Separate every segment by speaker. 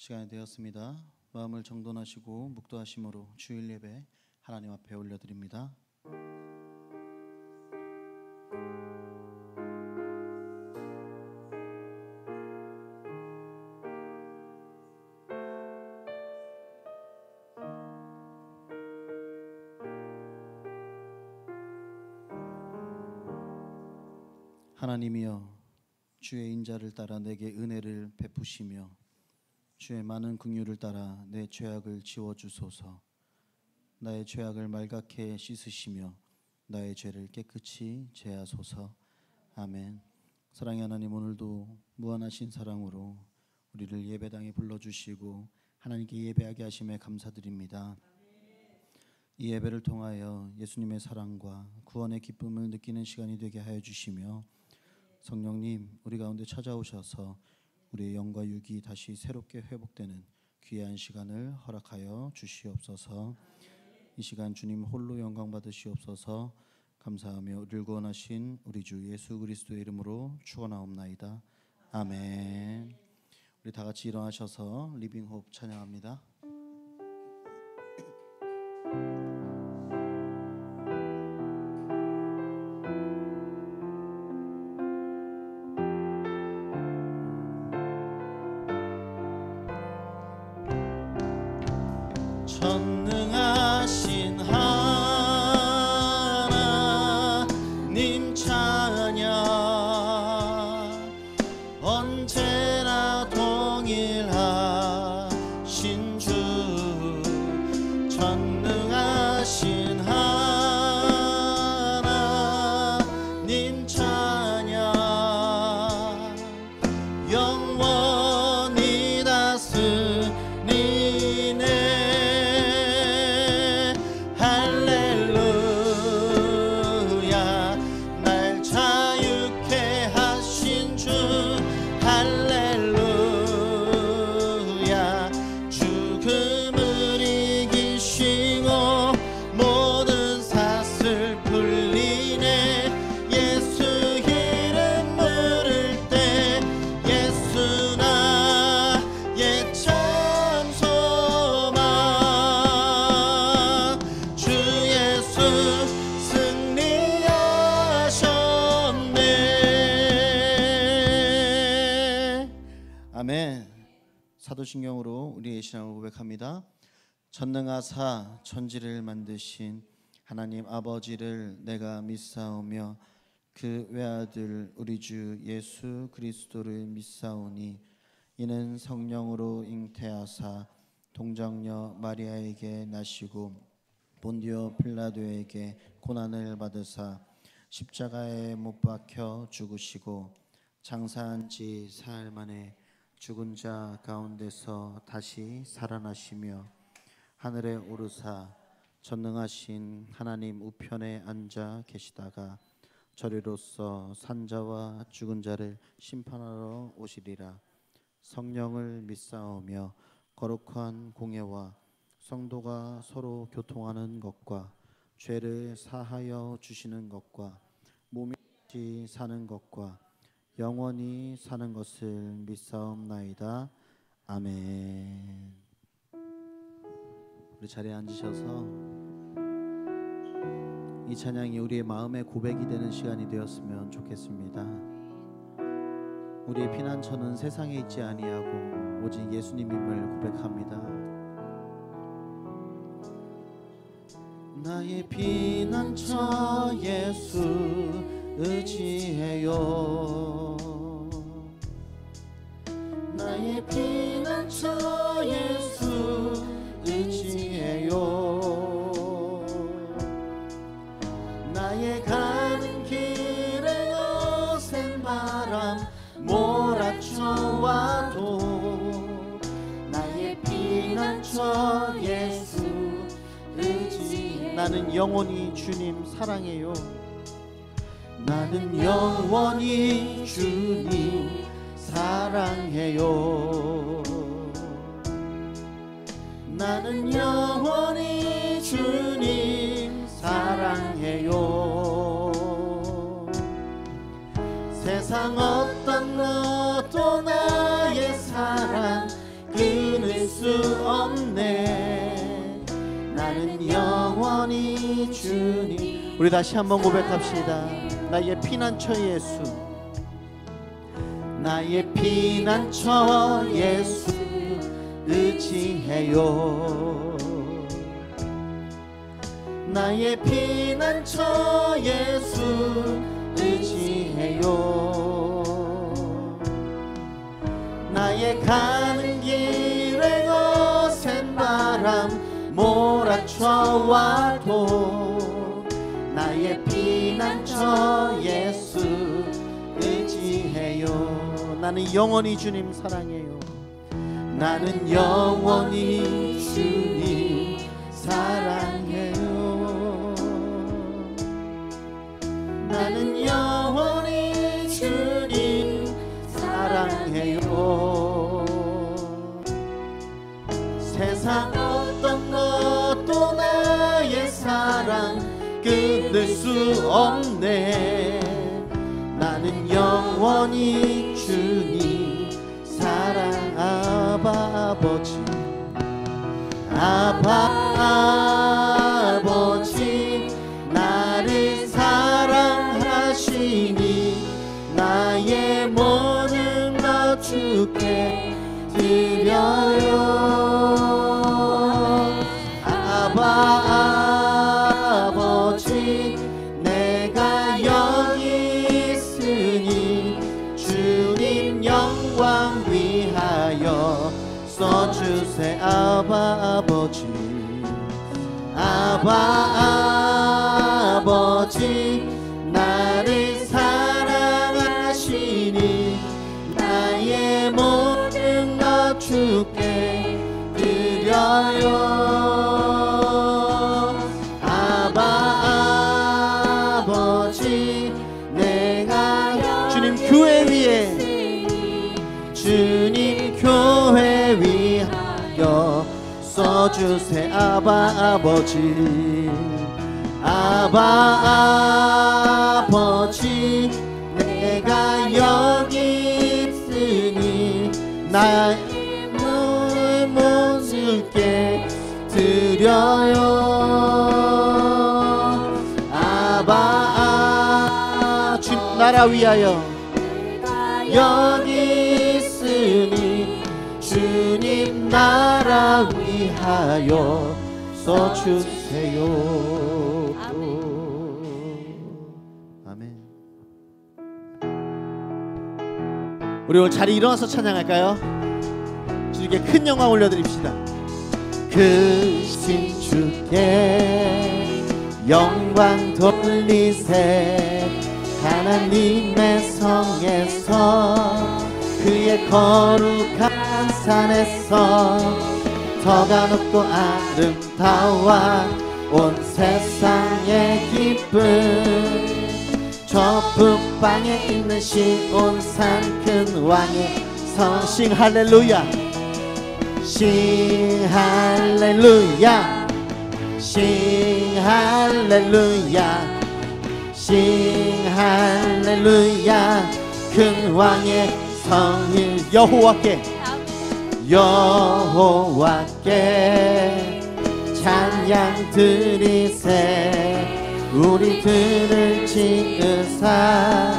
Speaker 1: 시간이 되었습니다. 마음을 정돈하시고 묵도하심으로 주일 예배 하나님 앞에 올려드립니다. 하나님이여, 주의 인자를 따라 내게 은혜를 베푸시며 주의 많은 긍휼을 따라 내 죄악을 지워주소서. 나의 죄악을 말갛게 씻으시며 나의 죄를 깨끗이 제하소서. 아멘. 사랑의 하나님, 오늘도 무한하신 사랑으로 우리를 예배당에 불러주시고 하나님께 예배하게 하심에 감사드립니다. 이 예배를 통하여 예수님의 사랑과 구원의 기쁨을 느끼는 시간이 되게 하여 주시며, 성령님 우리 가운데 찾아오셔서 우리의 영과 육이 다시 새롭게 회복되는 귀한 시간을 허락하여 주시옵소서. 이 시간 주님 홀로 영광 받으시옵소서. 감사하며 우리를 구원하신 우리 주 예수 그리스도의 이름으로 축원하옵나이다. 아멘. 우리 다 같이 일어나셔서 리빙호흡 찬양합니다. 전능하신 하나님 찬양, 언제나 동일하신 주. 전능하신 하나님 찬양, 영원히 다스리네. 아멘. 사도신경으로 우리의 신앙을 고백합니다. 전능하사 천지를 만드신 하나님 아버지를 내가 믿사오며 그 외아들 우리 주 예수 그리스도를 믿사오니, 이는 성령으로 잉태하사 동정녀 마리아에게 나시고 본디오 필라도에게 고난을 받으사 십자가에 못 박혀 죽으시고 장사한 지 사흘 만에 죽은 자 가운데서 다시 살아나시며 하늘에 오르사 전능하신 하나님 우편에 앉아 계시다가 저리로서 산자와 죽은 자를 심판하러 오시리라. 성령을 믿사오며 거룩한 공예와 성도가 서로 교통하는 것과 죄를 사하여 주시는 것과 몸이 사는 것과 영원히 사는 것을 믿사옵나이다. 아멘. 우리 자리에 앉으셔서 이 찬양이 우리의 마음의 고백이 되는 시간이 되었으면 좋겠습니다. 우리의 피난처는 세상에 있지 아니하고 오직 예수님임을 고백합니다. 나의 피난처 예수 의지해요. 나의 피난처 예수 의지해요. 나의 가는 길에 거센 바람 몰아쳐와도 나의 피난처 예수 의지해. 나는 영원히 주님 사랑해요. 나는 영원히 주님 사랑해요. 나는 영원히 주님 사랑해요. 세상 어떤 것도 나의 사랑 그 수 없네. 나는 영원히 주님. 우리 다시 한번 고백합시다. 나의 피난처 예수, 나의 피난처 예수 의지해요. 나의 피난처 예수 의지해요. 나의 가는 길에 거센 바람 몰아쳐와도 나의 피난처 예수 의지해요. 나는 영원히 주님 사랑해요. 나는 영원히 주님 사랑해요. 나는 영원히 주님 사랑해요. 세상 어떤 것도 나의 사랑 끊을 수 없네. 나는 영원히 주님 사랑. 아바 아버지, 아바 아버지 나를 사랑하시니 나의 모든 것 주께 드려요. 아바 아버지 내가 여기 있으니 주님 영광 위하여 써주세. 아바 아버지, 아바 아버지 나를 사랑하시니 나의 모든 것 주께 드려요. 아바 아버지 내가 주님 교회 위에, 주님 교회 위하여 써주세. 아바 아버지, 아바 아버지 내가 여기 있으니 나의 모습께 드려요. 아바 주 나라 위하여 여기 있으니 주님 나라 위하여 써주세요. 아멘. 우리 오늘 자리 일어나서 찬양할까요? 주님께 큰 영광 올려드립시다. 크신 주께 영광 돌리세. 하나님의 성에서 그의 거룩한 산에서 더가 높고 아름다워 온 세상의 기쁨. 저 북방에 있는 시온산 큰 왕의 성신 할렐루야. 싱 할렐루야, 싱 할렐루야, 싱 할렐루야. 큰 왕의 성일 여호와께, 여호와께 찬양 드리세. 우리들을 지으사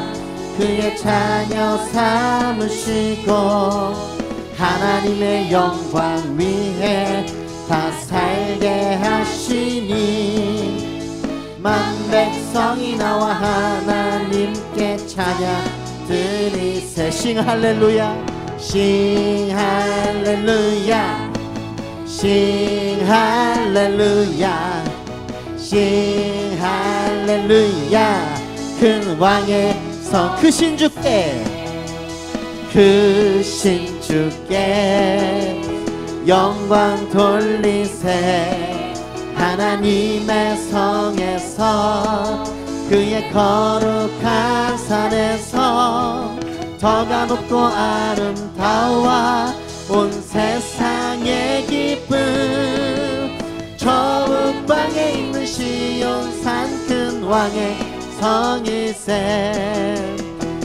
Speaker 1: 그의 자녀 삼으시고 하나님의 영광 위에 다 살게 하시니 만 백성이 나와 하나님께 찬양 드리세. 싱 할렐루야, 싱 할렐루야, 싱 할렐루야, 싱 할렐루야. 큰 왕의 성 크신 주께, 크신 주께 영광 돌리세. 하나님의 성에서 그의 거룩한 산에서 더가 높고 아름다워 온 세상의 기쁨. 저 북방에 있는 시온산 큰 왕의 성일세.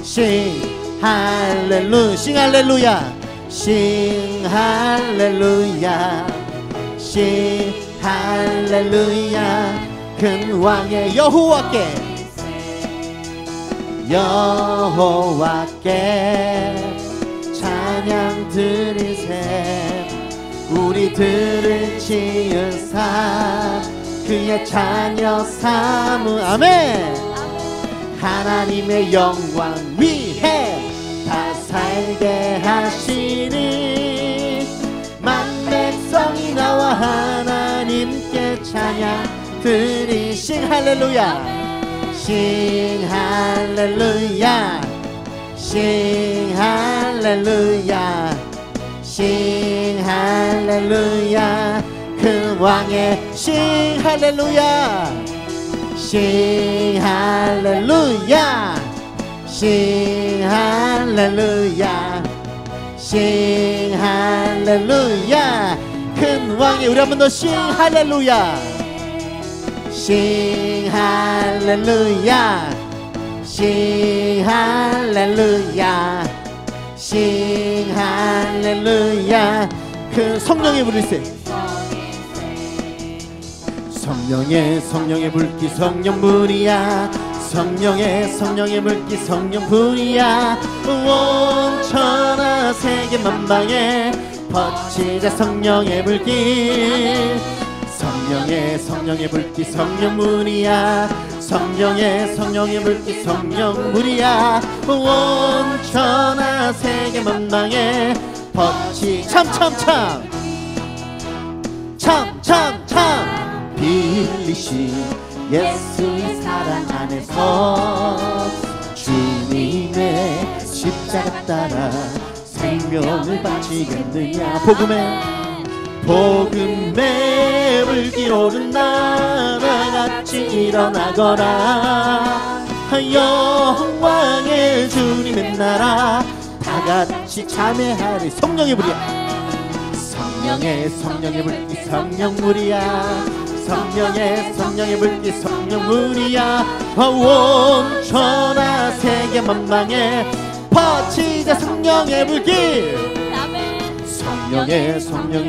Speaker 1: 싱 할렐루야, 싱 할렐루야, 싱 할렐루야 싱 할렐루야 큰 왕의 여호와께 찬양 드리세 우리들을 지으사 그의 자녀 삼으 아멘 하나님의 영광 위해 다 살게 하시니 만백성이 나와 하나님께 찬양 드리 싱 할렐루야 싱 할렐루야 싱 할렐루야 싱 할렐루야 큰 왕의 싱 할렐루야 싱 할렐루야 싱 할렐루야 싱 할렐루야 큰 왕의 우리 한 번 더 싱 할렐루야 싱 할렐루야 싱 할렐루야 싱 할렐루야 그 성령의 부르세 성령의 불기 성령불이야 성령의 불기 성령불이야 온 천하 세계 만방에 퍼지자 성령의 불기 성령의 불기 성령불이야 성령의 불기 성령불이야 온 천하 세계 만방에 퍼지 참참참 빌리신 예수의 사랑 안에서 주님의 십자가 따라 생명을 바치겠느냐 복음의 불길 오른 나라같이 일어나거라 영광의 주님의 나라 다같이 참회하리 성령의 불이야 성령의 불기 성령불이야 성령의 불기 성령불이야 온 천하 세계 만방에 퍼지자 성령의 불기 성령의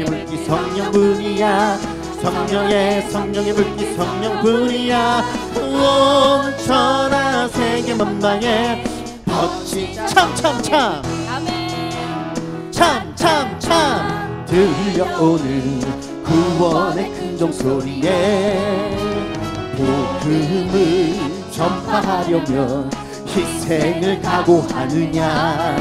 Speaker 1: 불기 성령불이야 성령의 불기 성령불이야 온 천하 세계 만방에 퍼지자 참참참 들려오는 구원의 큰 종소리에 복음을 전파하려면 희생을 각오하느냐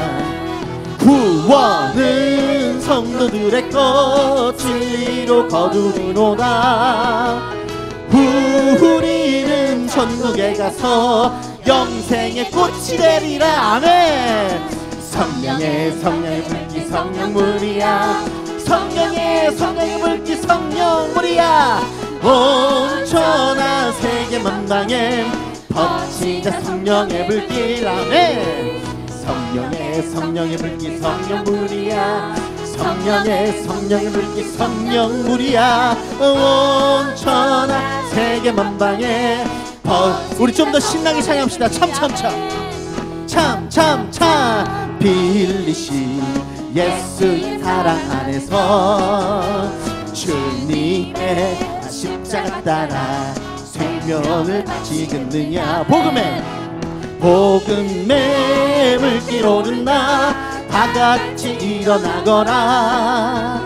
Speaker 1: 구원은 성도들의 것 진리로 거두리로다 우리는 전국에 가서 영생의 꽃이 되리라 아멘 성령의 불기 성령불이야 성령의 불기 성령불이야 온 천하 세계 만방에 퍼지자 성령의 불길 아멘 성령의 불기 성령불이야 성령의 불기 성령불이야 온 천하 세계 만방에 우리 좀 더 신나게 찬양합시다 참 빌리신 예수의 사랑 안에서 주님의 십자가 따라 생명을 바치겠느냐 복음의 물길 오른 나 다같이 일어나거라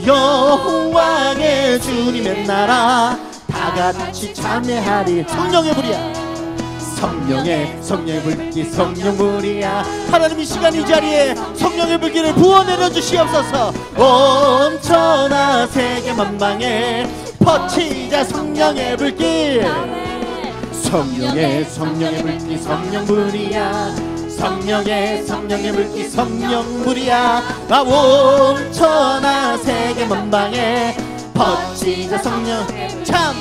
Speaker 1: 영광의 주님의 나라 다같이 참회하리 성령의 불이야 성령의 불기 성령불이야 하나님 이 시간 이 자리에 성령의 불기를 부어 내려주시옵소서 온 천하 세계 만방에 퍼치자 성령의 불길 성령의 불기 성령불이야 성령의 불기 성령불이야 온 천하 세계 만방에 퍼치자 성령 참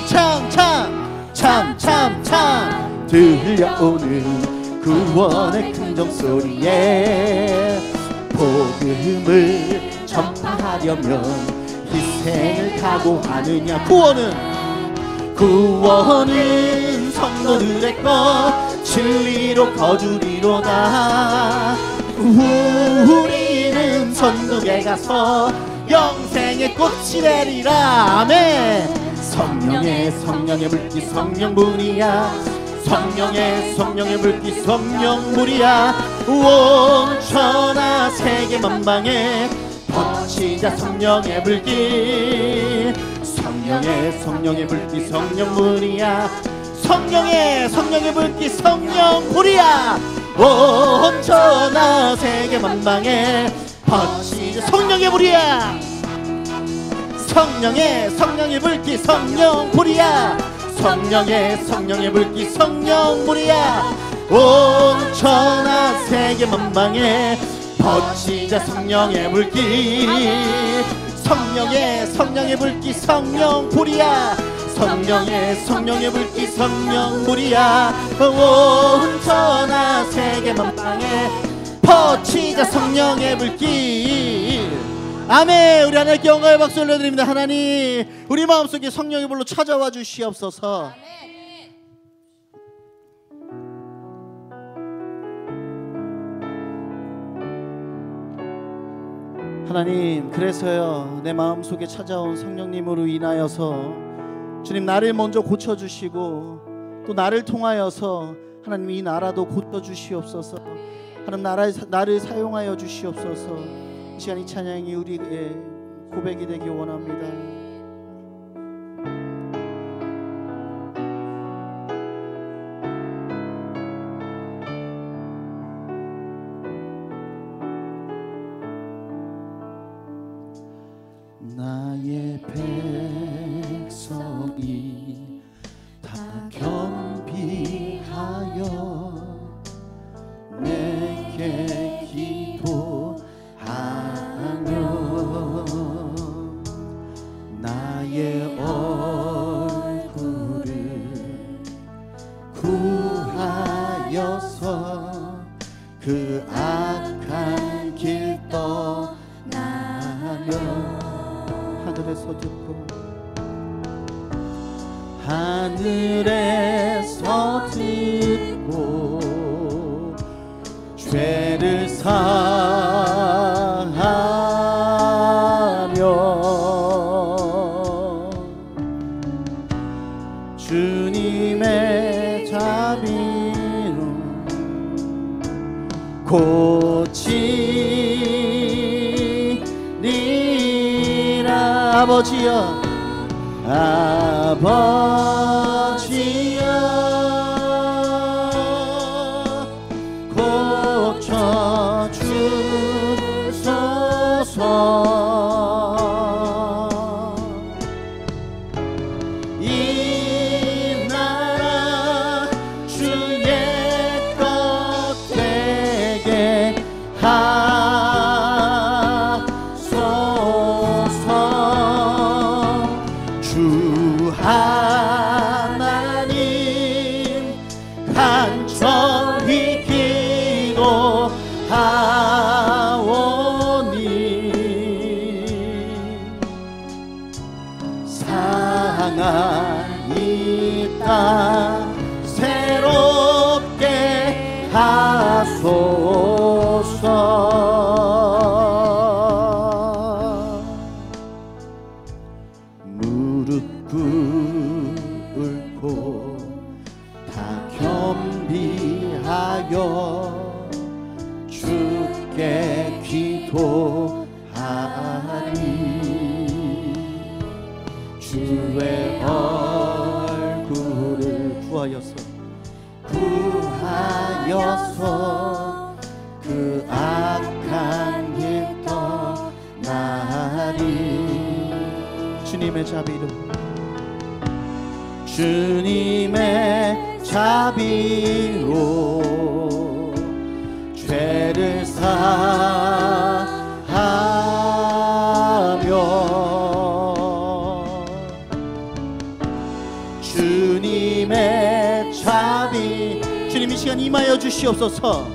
Speaker 1: 들려오는 구원의 큰 종소리에 복음을 전파하려면 희생을 각오하느냐 구원은 성도들의 것 진리로 거두리로다 우리는 천국에 가서 영생의 꽃이 되리라. 아멘. 성령의 불기 성령분이야. 성령의 불기 성령물이야. 온 천하 세계 만방에 퍼지자 성령의 불기. 성령의 불기 성령물이야. 성령의 불기 성령불이야. 온 천하 세계 만방에 퍼지자 성령의 불이야. 성령의 불기 성령불이야. 성령의 불기 성령물이야. 온 천하 세계 만방에 퍼지자 성령의 불기. 성령의 불기 성령불이야. 성령의 불기 성령물이야. 온 천하 세계 만방에 퍼지자 성령의 불길. 아멘. 우리 하나님께 영광의 박수 올려드립니다. 하나님, 우리 마음속에 성령의 불로 찾아와 주시옵소서. 하나님, 그래서요, 내 마음속에 찾아온 성령님으로 인하여서 주님, 나를 먼저 고쳐주시고 또 나를 통하여서 하나님 이 나라도 고쳐주시옵소서. 하나님, 나를 사용하여 주시옵소서. 이 시간 이 찬양이 우리의 고백이 되기 원합니다. 나의 백성이 다 겸비하여 내게 기도하며 나의 얼굴을 구하여서 그 악한 길 떠나며 하늘에서 듣고 죄를 사하며 주님의 자비로 고치리라. 아버지여, 아버지여, 고쳐주소서. 이 나라 주의 것 되게 하소서. 주 하나님 간절히 기도하오니 상한 이 땅 새롭게 하소서. 무릎 꿇고 다 겸비하여 주께 기도하리. 주의 얼굴을 구하여서 그 악한 길 떠나리. 주님의 자비로 죄를 사하며 주님의 자비. 주님, 이 시간 임하여 주시옵소서.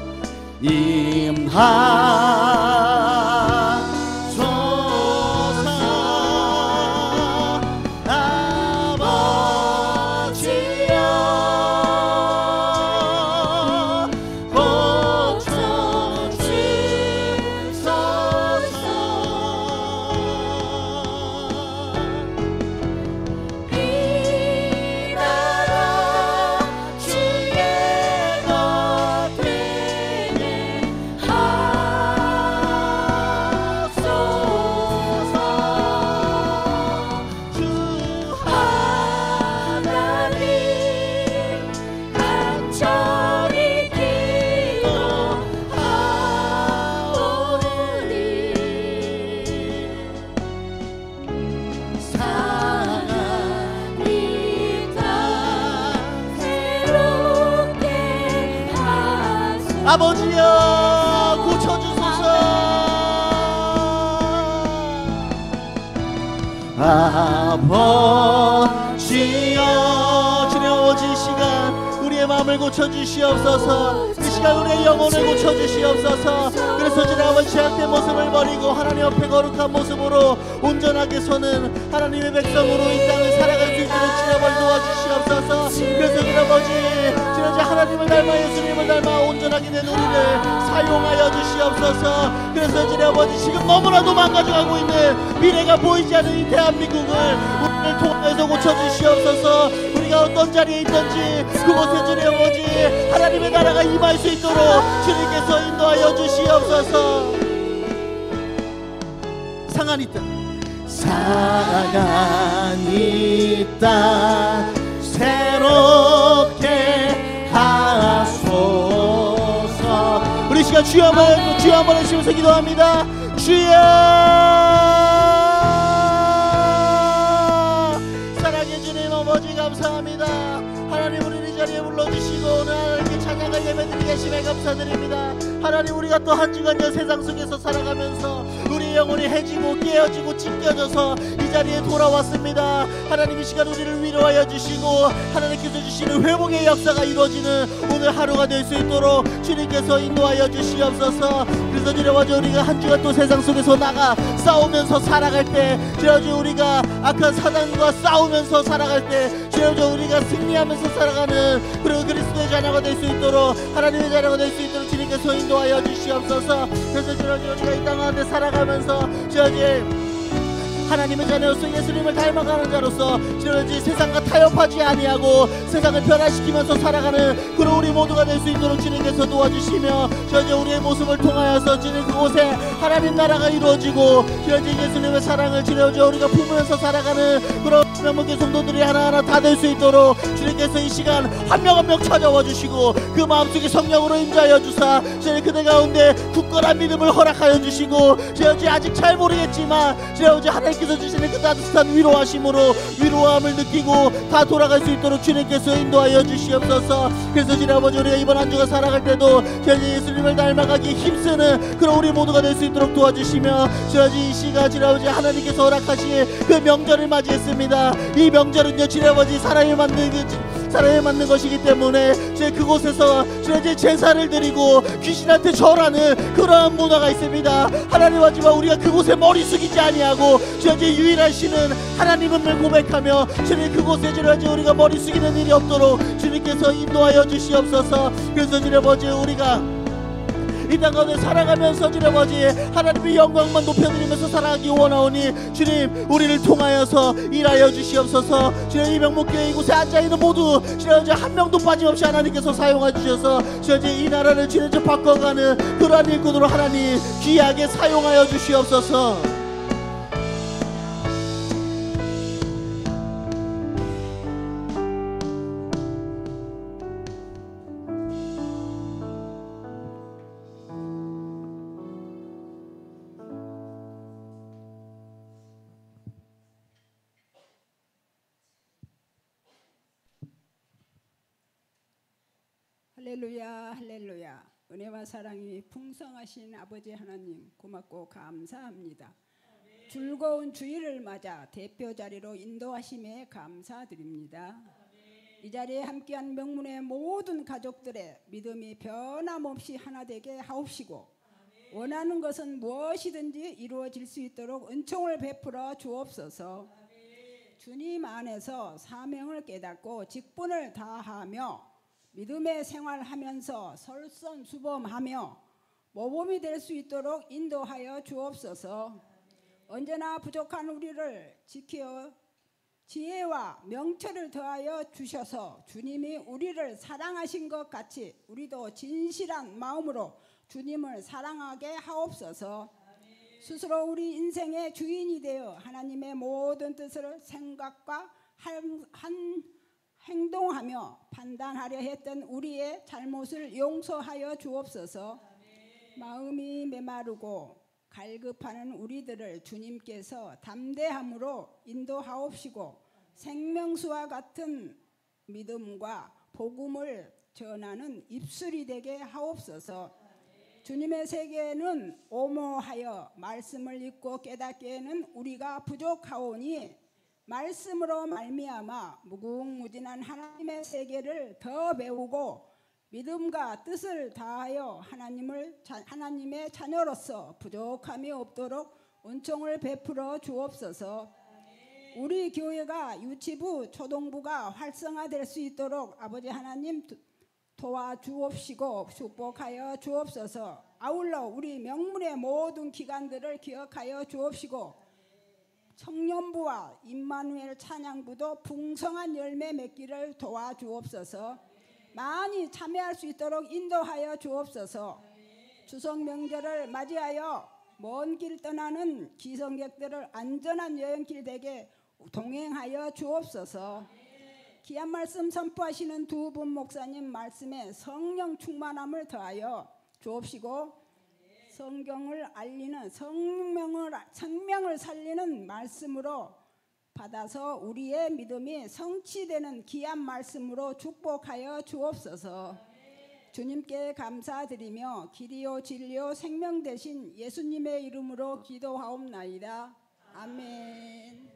Speaker 1: 아버지여 고쳐주소서. 아버지여 주님 아버지 이 시간 우리의 마음을 고쳐주시옵소서. 이 시간 우리의 영혼을 고쳐주시옵소서. 그래서 주님 아버지 죄악된 모습을 버리고 하나님 앞에 거룩한 모습으로 온전하게 서는 하나님의 백성으로 이 땅을 살아갈 수 있도록 주님 아버지 도와주시옵소서. 그래서 주님 아버지 주님 하나님을 닮아 예수님을 닮아 온전하게 된 우리를 사용하여 주시옵소서. 그래서 주님 아버지 지금 너무나도 망가져가고 있는 미래가 보이지 않는 이 대한민국을 우리를 통해서 고쳐주시옵소서. 우리가 어떤 자리에 있든지 그곳에 주님 아버지 하나님의 나라가 임할 수 있도록 주님께서 인도하여 주시옵소서. 상한 이 땅 새롭게 하소서. 우리 시간 주여 한번 해주시면서 기도합니다. 주여 사랑해 주님 아버지 감사합니다. 하나님 우리를 이 자리에 불러주시고 오늘 하나님께 찬양을 예배드리게 하심에 감사드립니다. 하나님 우리가 또 한 주간여 세상 속에서 살아가면서 우리 영혼이 해지고 깨어지고 찢겨져서 이 자리에 돌아왔습니다. 하나님 이 시간 우리를 위로하여 주시고 하나님께서 주시는 회복의 역사가 이루어지는 오늘 하루가 될 수 있도록 주님께서 인도하여 주시옵소서. 그래서 주님 아버지 우리가 한 주간 또 세상 속에서 나가 싸우면서 살아갈 때 주님 아버지 우리가 악한 사단과 싸우면서 살아갈 때 주님 아버지 우리가 승리하면서 살아가는 그리고 그리스도의 자녀가 될 수 있도록 하나님의 자녀가 될 수 있도록 주님께서 인도하여 주시옵소서. 그래서 주님 아버지 우리가 이 땅 가운데 살아가면서 주님 아버지 하나님의 자녀로서 예수님을 닮아가는 자로서 주님 세상과 타협하지 아니하고 세상을 변화시키면서 살아가는 그런 우리 모두가 될 수 있도록 주님께서 도와주시며 주님 우리의 모습을 통하여서 주님 그곳에 하나님 나라가 이루어지고 주님 예수님의 사랑을 주님 우리가 품으면서 살아가는 그런 명목의 성도들이 하나하나 다 될 수 있도록 주님께서 이 시간 한 명 한 명 찾아와 주시고 그 마음속에 성령으로 임자하여 주사 주님 그들 가운데 굳건한 믿음을 허락하여 주시고 주님 아직 잘 모르겠지만 주님 하나님께서 주시는 그 따뜻한 위로하심으로 위로함을 느끼고 다 돌아갈 수 있도록 주님께서 인도하여 주시옵소서. 그래서 주님 아버지 우리가 이번 한 주가 살아갈 때도 주님 예수님을 닮아가기 힘쓰는 그런 우리 모두가 될 수 있도록 도와주시며 주님 이 시간 주님 아버지 하나님께서 허락하신 그 명절을 맞이했습니다. 이 명절은요 주님 아버지 사람이 만든 것이기 때문에 주님 그곳에서 주님 제사를 드리고 귀신한테 절하는 그러한 문화가 있습니다. 하나님 하지만 우리가 그곳에 머리 숙이지 아니하고 주님 유일하시는 하나님을 고백하며 주님 그곳에 주님 우리가 머리 숙이는 일이 없도록 주님께서 인도하여 주시옵소서. 그래서 주님 아버지 우리가 이 땅 가운데 살아가면서 주님 아버지 하나님의 영광만 높여드리면서 살아가기 원하오니 주님 우리를 통하여서 일하여 주시옵소서. 주님 이 명목교회 이곳에 앉아있는 모두 주님 한 명도 빠짐없이 하나님께서 사용하여 주셔서 주님 이 나라를 주님 바꿔가는 그러한 일꾼으로 하나님 귀하게 사용하여 주시옵소서.
Speaker 2: 할렐루야 할렐루야. 은혜와 사랑이 풍성하신 아버지 하나님 고맙고 감사합니다. 즐거운 주일을 맞아 대표 자리로 인도하심에 감사드립니다. 이 자리에 함께한 명문의 모든 가족들의 믿음이 변함없이 하나 되게 하옵시고 원하는 것은 무엇이든지 이루어질 수 있도록 은총을 베풀어 주옵소서. 주님 안에서 사명을 깨닫고 직분을 다하며 믿음의 생활하면서 설선수범하며 모범이 될 수 있도록 인도하여 주옵소서. 언제나 부족한 우리를 지켜 지혜와 명철을 더하여 주셔서 주님이 우리를 사랑하신 것 같이 우리도 진실한 마음으로 주님을 사랑하게 하옵소서. 스스로 우리 인생의 주인이 되어 하나님의 모든 뜻을 생각과 행동하며 판단하려 했던 우리의 잘못을 용서하여 주옵소서. 마음이 메마르고 갈급하는 우리들을 주님께서 담대함으로 인도하옵시고 생명수와 같은 믿음과 복음을 전하는 입술이 되게 하옵소서. 주님의 세계는 오모하여 말씀을 읽고 깨닫기에는 우리가 부족하오니 말씀으로 말미암아 무궁무진한 하나님의 세계를 더 배우고 믿음과 뜻을 다하여 하나님의 자녀로서 부족함이 없도록 은총을 베풀어 주옵소서. 우리 교회가 유치부, 초동부가 활성화될 수 있도록 아버지 하나님 도와주옵시고 축복하여 주옵소서. 아울러 우리 명문의 모든 기관들을 기억하여 주옵시고 청년부와 임마누엘 찬양부도 풍성한 열매 맺기를 도와주옵소서. 많이 참여할 수 있도록 인도하여 주옵소서. 추석 명절을 맞이하여 먼 길 떠나는 기성객들을 안전한 여행길 되게 동행하여 주옵소서. 귀한 말씀 선포하시는 두 분 목사님 말씀에 성령 충만함을 더하여 주옵시고 성경을 알리는 생명을 살리는 말씀으로 받아서 우리의 믿음이 성취되는 귀한 말씀으로 축복하여 주옵소서. 주님께 감사드리며 길이요 진리요 생명 되신 예수님의 이름으로 기도하옵나이다. 아멘.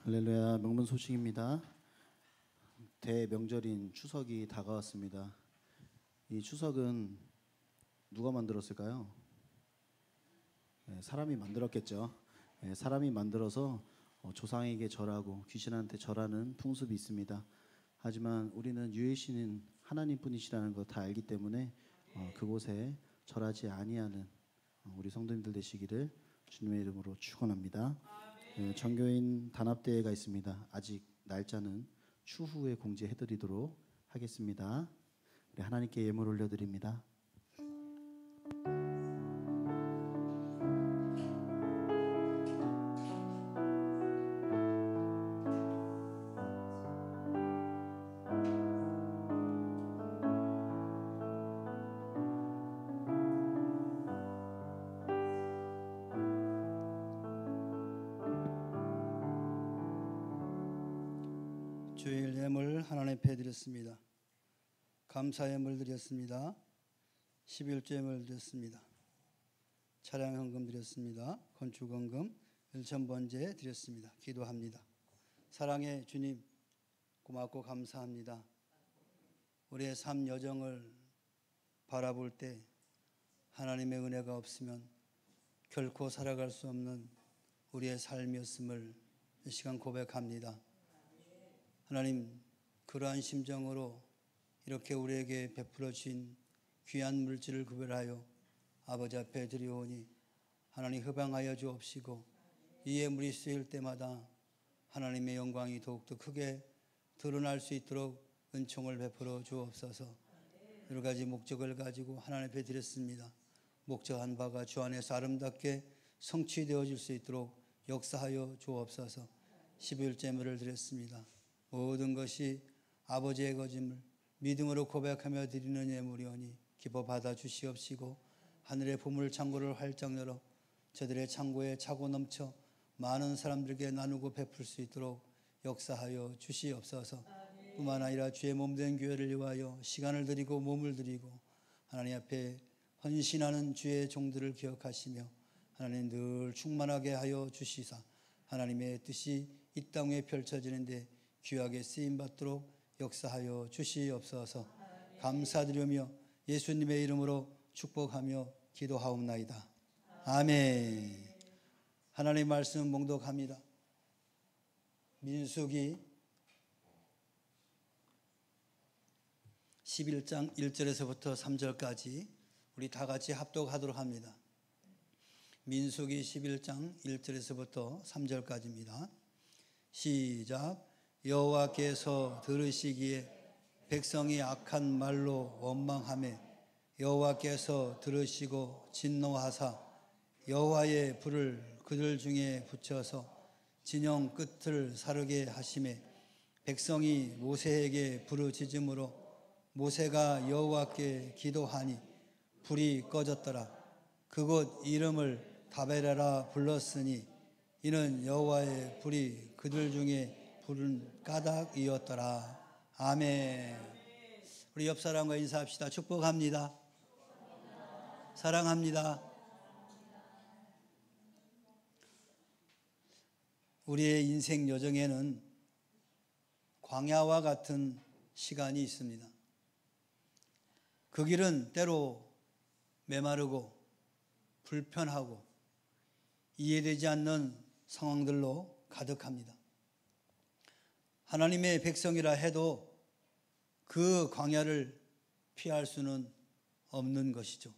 Speaker 1: 할렐루야. 명분 소식입니다. 대명절인 추석이 다가왔습니다. 이 추석은 누가 만들었을까요? 사람이 만들었겠죠. 사람이 만들어서 조상에게 절하고 귀신한테 절하는 풍습이 있습니다. 하지만 우리는 유일신인 하나님뿐이시라는 거 다 알기 때문에 그곳에 절하지 아니하는 우리 성도님들 되시기를 주님의 이름으로 축원합니다. 전교인 단합대회가 있습니다. 아직 날짜는 추후에 공지해드리도록 하겠습니다. 우리 하나님께 예물 올려드립니다.
Speaker 3: 주일 예물 하나님 앞에 드렸습니다. 감사 예물 드렸습니다. 11조 예물 드렸습니다. 차량 헌금 드렸습니다. 건축 헌금 1,000번제 드렸습니다. 기도합니다. 사랑의 주님, 고맙고 감사합니다. 우리의 삶 여정을 바라볼 때 하나님의 은혜가 없으면 결코 살아갈 수 없는 우리의 삶이었음을 이 시간 고백합니다. 하나님, 그러한 심정으로 이렇게 우리에게 베풀어 주신 귀한 물질을 구별하여 아버지 앞에 드리오니 하나님 흡양하여 주옵시고 이 예물이 쓰일 때마다 하나님의 영광이 더욱더 크게 드러날 수 있도록 은총을 베풀어 주옵소서. 여러 가지 목적을 가지고 하나님 앞에 드렸습니다. 목적한 바가 주 안에서 아름답게 성취되어질 수 있도록 역사하여 주옵소서. 11조 예물을 드렸습니다. 모든 것이 아버지의 거짐을 믿음으로 고백하며 드리는 예물이오니 기뻐 받아 주시옵시고 하늘의 보물 창고를 활짝 열어 저들의 창고에 차고 넘쳐 많은 사람들에게 나누고 베풀 수 있도록 역사하여 주시옵소서. 뿐만 아니라 주의 몸된 교회를 위하여 시간을 드리고 몸을 드리고 하나님 앞에 헌신하는 주의 종들을 기억하시며 하나님 늘 충만하게 하여 주시사 하나님의 뜻이 이 땅에 펼쳐지는데 귀하게 쓰임받도록 역사하여 주시옵소서. 감사드리며 예수님의 이름으로 축복하며 기도하옵나이다. 아멘. 하나님의 말씀 봉독합니다. 민수기 11장 1절에서부터 3절까지 우리 다 같이 합독하도록 합니다. 민수기 11장 1절에서부터 3절까지입니다. 시작. 여호와께서 들으시기에 백성이 악한 말로 원망하매 여호와께서 들으시고 진노하사 여호와의 불을 그들 중에 붙여서 진영 끝을 사르게 하시매 백성이 모세에게 부르짖음으로 모세가 여호와께 기도하니 불이 꺼졌더라. 그곳 이름을 다베라라 불렀으니 이는 여호와의 불이 그들 중에 부른 까닭이었더라. 아멘. 우리 옆 사람과 인사합시다. 축복합니다. 사랑합니다. 우리의 인생 여정에는 광야와 같은 시간이 있습니다. 그 길은 때로 메마르고 불편하고 이해되지 않는 상황들로 가득합니다. 하나님의 백성이라 해도 그 광야를 피할 수는 없는 것이죠.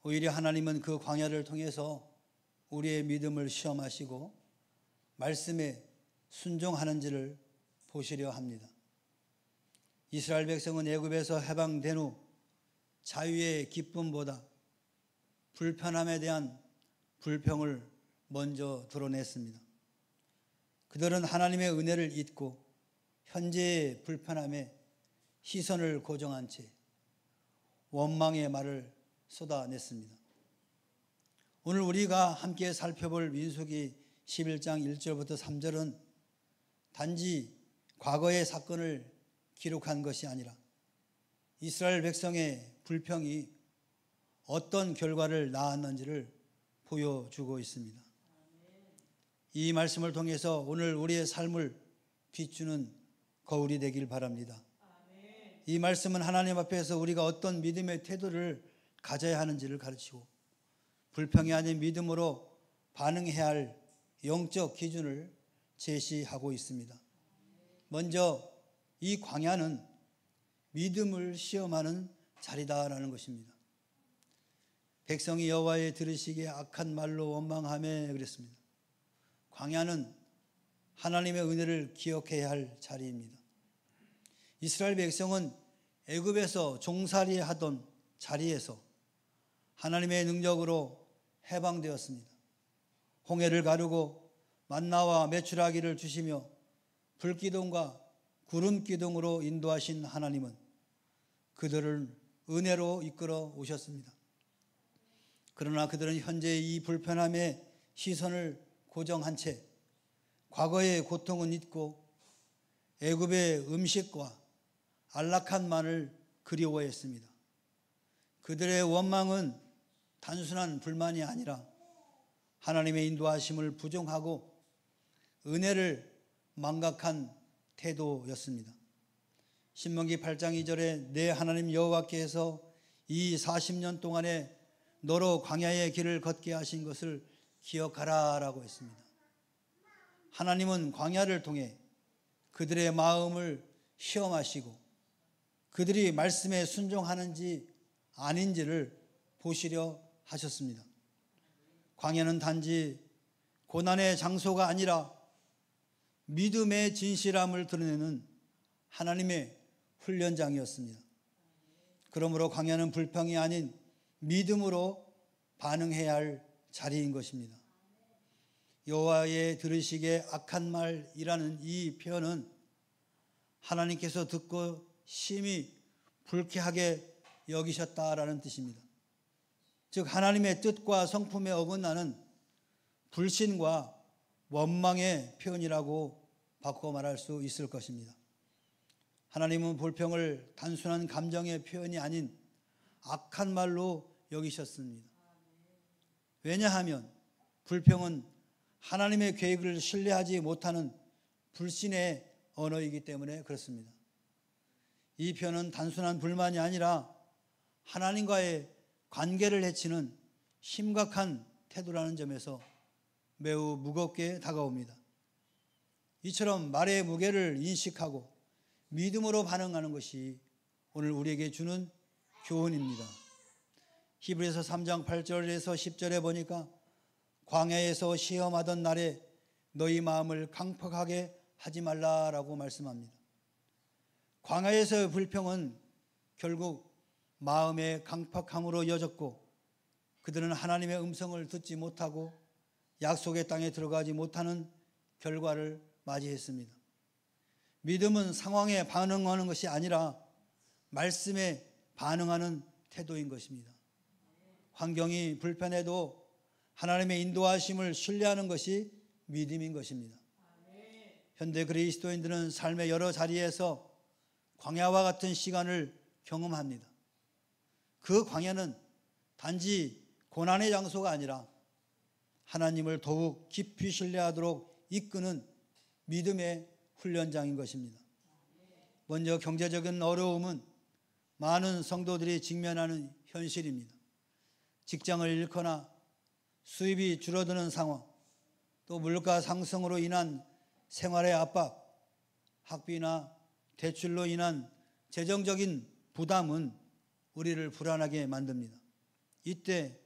Speaker 3: 오히려 하나님은 그 광야를 통해서 우리의 믿음을 시험하시고 말씀에 순종하는지를 보시려 합니다. 이스라엘 백성은 애굽에서 해방된 후 자유의 기쁨보다 불편함에 대한 불평을 먼저 드러냈습니다. 그들은 하나님의 은혜를 잊고 현재의 불편함에 시선을 고정한 채 원망의 말을 쏟아냈습니다. 오늘 우리가 함께 살펴볼 민수기 11장 1절부터 3절은 단지 과거의 사건을 기록한 것이 아니라 이스라엘 백성의 불평이 어떤 결과를 낳았는지를 보여주고 있습니다. 이 말씀을 통해서 오늘 우리의 삶을 비추는 거울이 되길 바랍니다. 이 말씀은 하나님 앞에서 우리가 어떤 믿음의 태도를 가져야 하는지를 가르치고 불평이 아닌 믿음으로 반응해야 할 영적 기준을 제시하고 있습니다. 먼저 이 광야는 믿음을 시험하는 자리다라는 것입니다. 백성이 여호와의 들으시기에 악한 말로 원망하며 그랬습니다. 광야는 하나님의 은혜를 기억해야 할 자리입니다. 이스라엘 백성은 애굽에서 종살이 하던 자리에서 하나님의 능력으로 해방되었습니다. 홍해를 가르고 만나와 메추라기를 주시며 불기둥과 구름기둥으로 인도하신 하나님은 그들을 은혜로 이끌어 오셨습니다. 그러나 그들은 현재 이 불편함에 시선을 고정한 채 과거의 고통은 잊고 애굽의 음식과 안락한 만을 그리워했습니다. 그들의 원망은 단순한 불만이 아니라 하나님의 인도하심을 부정하고 은혜를 망각한 태도였습니다. 신명기 8장 2절에 내 하나님 여호와께서 이 40년 동안에 너로 광야의 길을 걷게 하신 것을 기억하라 라고 했습니다. 하나님은 광야를 통해 그들의 마음을 시험하시고 그들이 말씀에 순종하는지 아닌지를 보시려 하셨습니다. 광야는 단지 고난의 장소가 아니라 믿음의 진실함을 드러내는 하나님의 훈련장이었습니다. 그러므로 광야는 불평이 아닌 믿음으로 반응해야 할 자리인 것입니다. 여호와의 들으시기에 악한 말이라는 이 표현은 하나님께서 듣고 심히 불쾌하게 여기셨다라는 뜻입니다. 즉 하나님의 뜻과 성품에 어긋나는 불신과 원망의 표현이라고 바꿔 말할 수 있을 것입니다. 하나님은 불평을 단순한 감정의 표현이 아닌 악한 말로 여기셨습니다. 왜냐하면 불평은 하나님의 계획을 신뢰하지 못하는 불신의 언어이기 때문에 그렇습니다. 이 표현은 단순한 불만이 아니라 하나님과의 관계를 해치는 심각한 태도라는 점에서 매우 무겁게 다가옵니다. 이처럼 말의 무게를 인식하고 믿음으로 반응하는 것이 오늘 우리에게 주는 교훈입니다. 히브리서 3장 8절에서 10절에 보니까 광야에서 시험하던 날에 너희 마음을 강팍하게 하지 말라라고 말씀합니다. 광야에서의 불평은 결국 마음의 강팍함으로 이어졌고 그들은 하나님의 음성을 듣지 못하고 약속의 땅에 들어가지 못하는 결과를 맞이했습니다. 믿음은 상황에 반응하는 것이 아니라 말씀에 반응하는 태도인 것입니다. 환경이 불편해도 하나님의 인도하심을 신뢰하는 것이 믿음인 것입니다. 현대 그리스도인들은 삶의 여러 자리에서 광야와 같은 시간을 경험합니다. 그 광야는 단지 고난의 장소가 아니라 하나님을 더욱 깊이 신뢰하도록 이끄는 믿음의 훈련장인 것입니다. 먼저 경제적인 어려움은 많은 성도들이 직면하는 현실입니다. 직장을 잃거나 수입이 줄어드는 상황, 또 물가 상승으로 인한 생활의 압박, 학비나 대출로 인한 재정적인 부담은 우리를 불안하게 만듭니다. 이때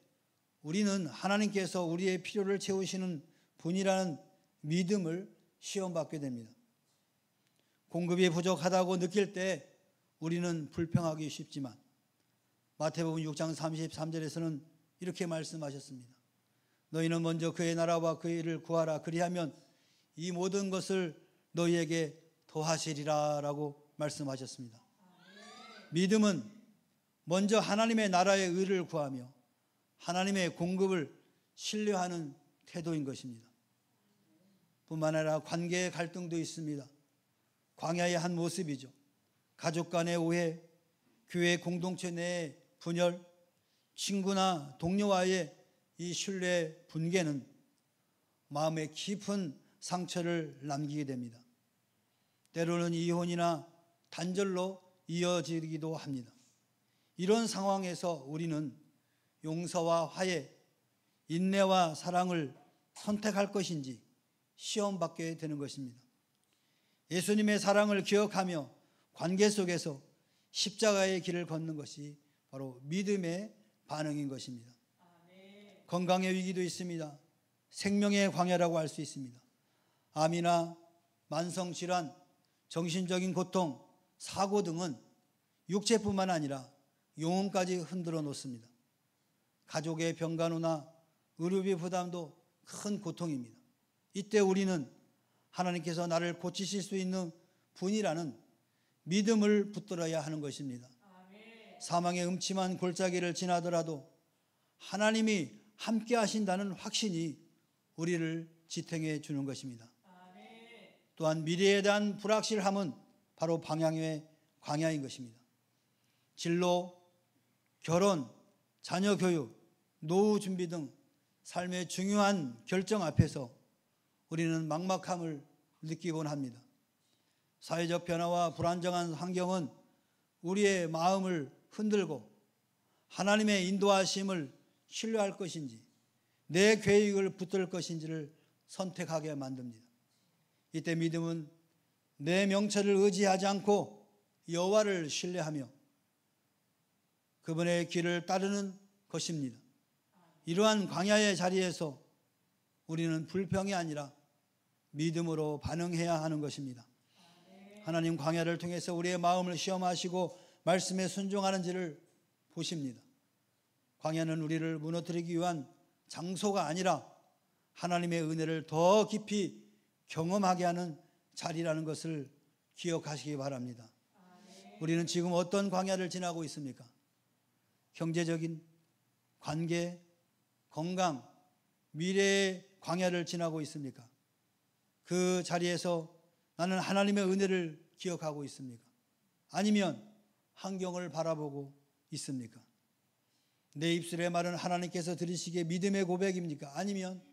Speaker 3: 우리는 하나님께서 우리의 필요를 채우시는 분이라는 믿음을 시험받게 됩니다. 공급이 부족하다고 느낄 때 우리는 불평하기 쉽지만 마태복음 6장 33절에서는 이렇게 말씀하셨습니다. 너희는 먼저 그의 나라와 그의 일을 구하라. 그리하면 이 모든 것을 너희에게 더하시리라 라고 말씀하셨습니다. 믿음은 먼저 하나님의 나라의 의를 구하며 하나님의 공급을 신뢰하는 태도인 것입니다. 뿐만 아니라 관계의 갈등도 있습니다. 광야의 한 모습이죠. 가족 간의 오해, 교회 공동체 내의 분열, 친구나 동료와의 이 신뢰 붕괴는 마음에 깊은 상처를 남기게 됩니다. 때로는 이혼이나 단절로 이어지기도 합니다. 이런 상황에서 우리는 용서와 화해, 인내와 사랑을 선택할 것인지 시험받게 되는 것입니다. 예수님의 사랑을 기억하며 관계 속에서 십자가의 길을 걷는 것이 바로 믿음의 반응인 것입니다. 건강의 위기도 있습니다. 생명의 광야라고 할 수 있습니다. 암이나 만성질환, 정신적인 고통, 사고 등은 육체뿐만 아니라 영혼까지 흔들어 놓습니다. 가족의 병간호나 의료비 부담도 큰 고통입니다. 이때 우리는 하나님께서 나를 고치실 수 있는 분이라는 믿음을 붙들어야 하는 것입니다. 사망의 음침한 골짜기를 지나더라도 하나님이 함께 하신다는 확신이 우리를 지탱해 주는 것입니다. 또한 미래에 대한 불확실함은 바로 방향의 광야인 것입니다. 진로, 결혼, 자녀 교육, 노후 준비 등 삶의 중요한 결정 앞에서 우리는 막막함을 느끼곤 합니다. 사회적 변화와 불안정한 환경은 우리의 마음을 흔들고 하나님의 인도하심을 신뢰할 것인지 내 계획을 붙들 것인지를 선택하게 만듭니다. 이때 믿음은 내 명철을 의지하지 않고 여호와를 신뢰하며 그분의 길을 따르는 것입니다. 이러한 광야의 자리에서 우리는 불평이 아니라 믿음으로 반응해야 하는 것입니다. 하나님 광야를 통해서 우리의 마음을 시험하시고 말씀에 순종하는지를 보십니다. 광야는 우리를 무너뜨리기 위한 장소가 아니라 하나님의 은혜를 더 깊이 경험하게 하는 자리라는 것을 기억하시기 바랍니다. 우리는 지금 어떤 광야를 지나고 있습니까? 경제적인, 관계, 건강, 미래의 광야를 지나고 있습니까? 그 자리에서 나는 하나님의 은혜를 기억하고 있습니까? 아니면 환경을 바라보고 있습니까? 내 입술의 말은 하나님께서 들으시기에 믿음의 고백입니까? 아니면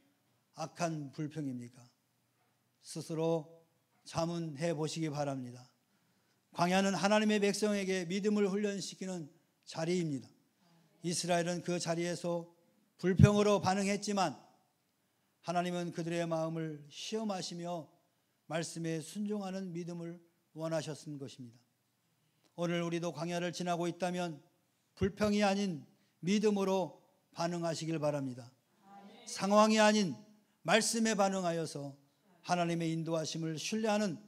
Speaker 3: 악한 불평입니까? 스스로 자문해 보시기 바랍니다. 광야는 하나님의 백성에게 믿음을 훈련시키는 자리입니다. 이스라엘은 그 자리에서 불평으로 반응했지만 하나님은 그들의 마음을 시험하시며 말씀에 순종하는 믿음을 원하셨던 것입니다. 오늘 우리도 광야를 지나고 있다면 불평이 아닌 믿음으로 반응하시길 바랍니다. 상황이 아닌 말씀에 반응하여서 하나님의 인도하심을 신뢰하는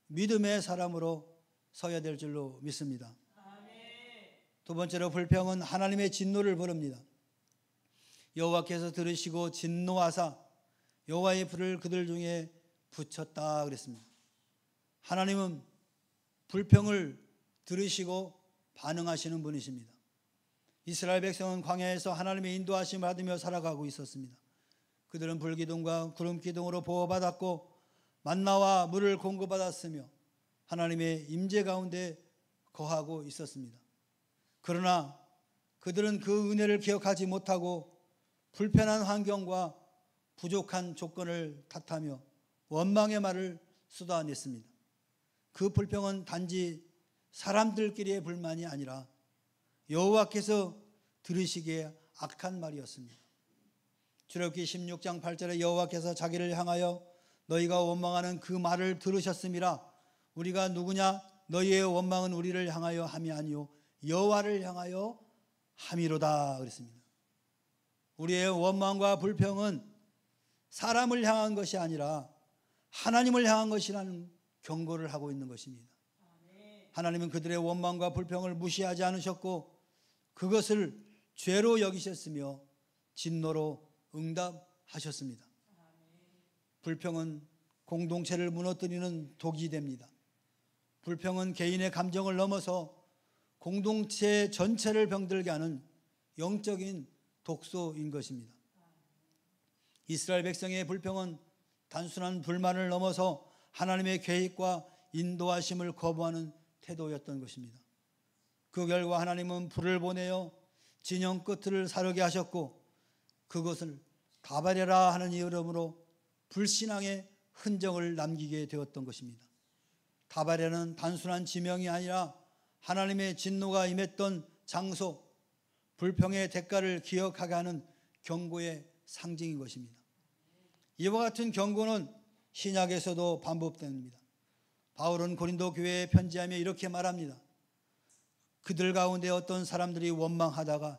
Speaker 3: 믿음의 사람으로 서야 될 줄로 믿습니다. 두 번째로 불평은 하나님의 진노를 부릅니다. 여호와께서 들으시고 진노하사 여호와의 불을 그들 중에 붙였다 그랬습니다. 하나님은 불평을 들으시고 반응하시는 분이십니다. 이스라엘 백성은 광야에서 하나님의 인도하심을 받으며 살아가고 있었습니다. 그들은 불기둥과 구름기둥으로 보호받았고 만나와 물을 공급받았으며 하나님의 임재 가운데 거하고 있었습니다. 그러나 그들은 그 은혜를 기억하지 못하고 불편한 환경과 부족한 조건을 탓하며 원망의 말을 쏟아냈습니다. 그 불평은 단지 사람들끼리의 불만이 아니라 여호와께서 들으시기에 악한 말이었습니다. 출애굽기 16장 8절에 여호와께서 자기를 향하여 너희가 원망하는 그 말을 들으셨음이라. 우리가 누구냐? 너희의 원망은 우리를 향하여 함이 아니요 여호와를 향하여 함이로다 그랬습니다. 우리의 원망과 불평은 사람을 향한 것이 아니라 하나님을 향한 것이라는 경고를 하고 있는 것입니다. 하나님은 그들의 원망과 불평을 무시하지 않으셨고 그것을 죄로 여기셨으며 진노로 응답하셨습니다. 불평은 공동체를 무너뜨리는 독이 됩니다. 불평은 개인의 감정을 넘어서 공동체 전체를 병들게 하는 영적인 독소인 것입니다. 이스라엘 백성의 불평은 단순한 불만을 넘어서 하나님의 계획과 인도하심을 거부하는 태도였던 것입니다. 그 결과 하나님은 불을 보내어 진영 끝을 사르게 하셨고 그것을 다바레라 하는 이름으로 불신앙의 흔적을 남기게 되었던 것입니다. 다바레는 단순한 지명이 아니라 하나님의 진노가 임했던 장소, 불평의 대가를 기억하게 하는 경고의 상징인 것입니다. 이와 같은 경고는 신약에서도 반복됩니다. 바울은 고린도 교회에 편지하며 이렇게 말합니다. 그들 가운데 어떤 사람들이 원망하다가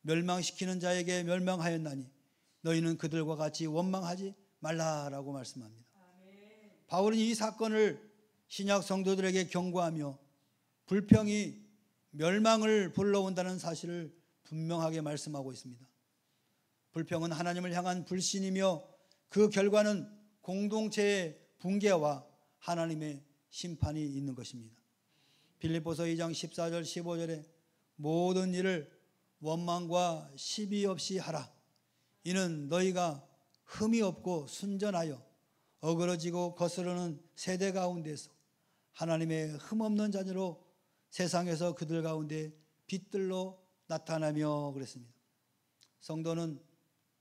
Speaker 3: 멸망시키는 자에게 멸망하였나니 너희는 그들과 같이 원망하지 말라라고 말씀합니다. 바울은 이 사건을 신약 성도들에게 경고하며 불평이 멸망을 불러온다는 사실을 분명하게 말씀하고 있습니다. 불평은 하나님을 향한 불신이며 그 결과는 공동체의 붕괴와 하나님의 심판이 있는 것입니다. 빌립보서 2장 14절 15절에 모든 일을 원망과 시비 없이 하라. 이는 너희가 흠이 없고 순전하여 어그러지고 거스르는 세대 가운데서 하나님의 흠없는 자녀로 세상에서 그들 가운데 빛들로 나타나며 그랬습니다. 성도는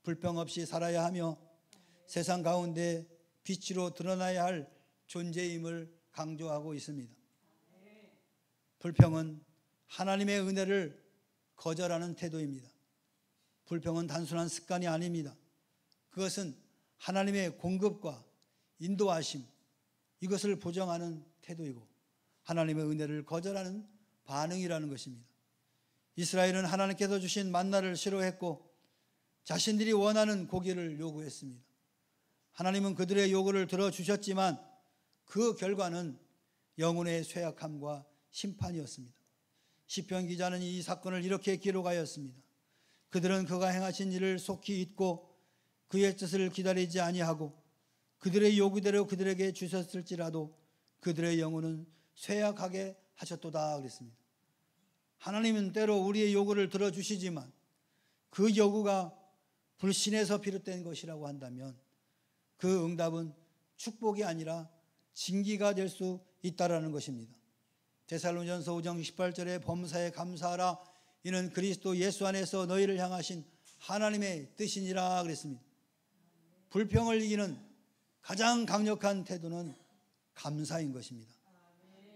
Speaker 3: 불평 없이 살아야 하며 세상 가운데 빛으로 드러나야 할 존재임을 강조하고 있습니다. 불평은 하나님의 은혜를 거절하는 태도입니다. 불평은 단순한 습관이 아닙니다. 그것은 하나님의 공급과 인도하심, 이것을 보정하는 태도이고 하나님의 은혜를 거절하는 반응이라는 것입니다. 이스라엘은 하나님께서 주신 만나를 싫어했고 자신들이 원하는 고기를 요구했습니다. 하나님은 그들의 요구를 들어주셨지만 그 결과는 영혼의 쇠약함과 심판이었습니다. 시편 기자는 이 사건을 이렇게 기록하였습니다. 그들은 그가 행하신 일을 속히 잊고 그의 뜻을 기다리지 아니하고 그들의 요구대로 그들에게 주셨을지라도 그들의 영혼은 쇠약하게 하셨도다 그랬습니다. 하나님은 때로 우리의 요구를 들어주시지만 그 요구가 불신에서 비롯된 것이라고 한다면 그 응답은 축복이 아니라 징계가 될 수 있다라는 것입니다. 데살로니가전서 5장 18절에 범사에 감사하라. 이는 그리스도 예수 안에서 너희를 향하신 하나님의 뜻이니라 그랬습니다. 불평을 이기는 가장 강력한 태도는 감사인 것입니다.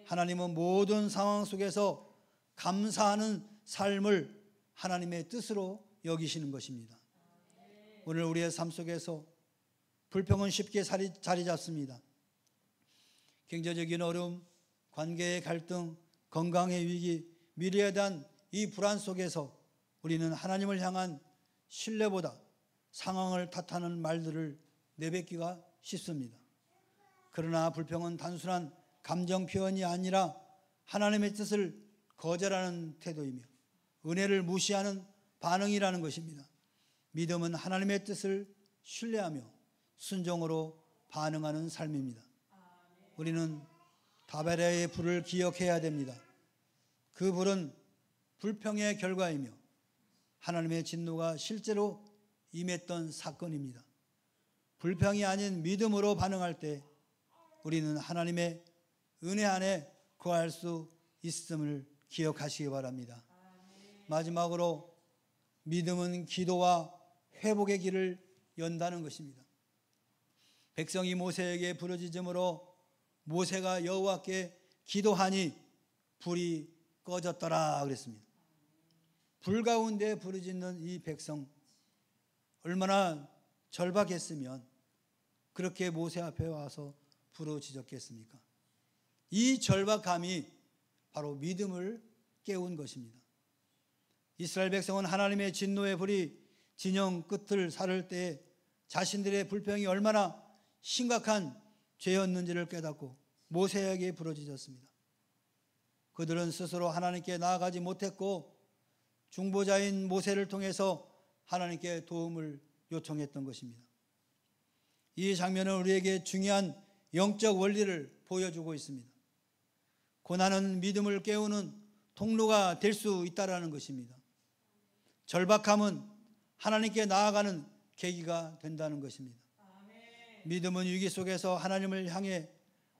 Speaker 3: 하나님은 모든 상황 속에서 감사하는 삶을 하나님의 뜻으로 여기시는 것입니다. 오늘 우리의 삶 속에서 불평은 쉽게 자리 잡습니다. 경제적인 어려움, 관계의 갈등, 건강의 위기, 미래에 대한 이 불안 속에서 우리는 하나님을 향한 신뢰보다 상황을 탓하는 말들을 내뱉기가 쉽습니다. 그러나 불평은 단순한 감정 표현이 아니라 하나님의 뜻을 거절하는 태도이며 은혜를 무시하는 반응이라는 것입니다. 믿음은 하나님의 뜻을 신뢰하며 순종으로 반응하는 삶입니다. 우리는 다베라의 불을 기억해야 됩니다. 그 불은 불평의 결과이며 하나님의 진노가 실제로 임했던 사건입니다. 불평이 아닌 믿음으로 반응할 때 우리는 하나님의 은혜 안에 거할 수 있음을 기억하시기 바랍니다. 마지막으로 믿음은 기도와 회복의 길을 연다는 것입니다. 백성이 모세에게 부르짖음으로 모세가 여호와께 기도하니 불이 꺼졌더라 그랬습니다. 불 가운데 부르짖는 이 백성 얼마나 절박했으면 그렇게 모세 앞에 와서 부르짖었겠습니까? 이 절박함이 바로 믿음을 깨운 것입니다. 이스라엘 백성은 하나님의 진노의 불이 진영 끝을 사를 때 자신들의 불평이 얼마나 심각한 죄였는지를 깨닫고 모세에게 부르짖었습니다. 그들은 스스로 하나님께 나아가지 못했고 중보자인 모세를 통해서 하나님께 도움을 요청했던 것입니다. 이 장면은 우리에게 중요한 영적 원리를 보여주고 있습니다. 고난은 믿음을 깨우는 통로가 될 수 있다는 것입니다. 절박함은 하나님께 나아가는 계기가 된다는 것입니다. 믿음은 위기 속에서 하나님을 향해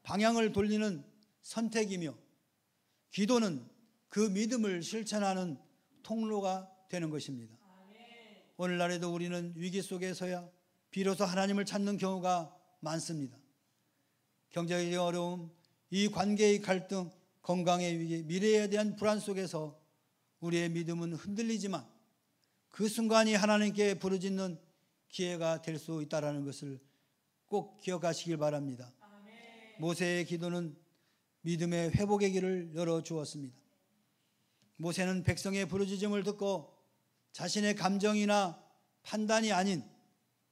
Speaker 3: 방향을 돌리는 선택이며 기도는 그 믿음을 실천하는 통로가 되는 것입니다. 오늘날에도 우리는 위기 속에서야 비로소 하나님을 찾는 경우가 많습니다. 경제적인 어려움, 이 관계의 갈등, 건강의 위기, 미래에 대한 불안 속에서 우리의 믿음은 흔들리지만 그 순간이 하나님께 부르짖는 기회가 될 수 있다는 것을 꼭 기억하시길 바랍니다. 모세의 기도는 믿음의 회복의 길을 열어주었습니다. 모세는 백성의 부르짖음을 듣고 자신의 감정이나 판단이 아닌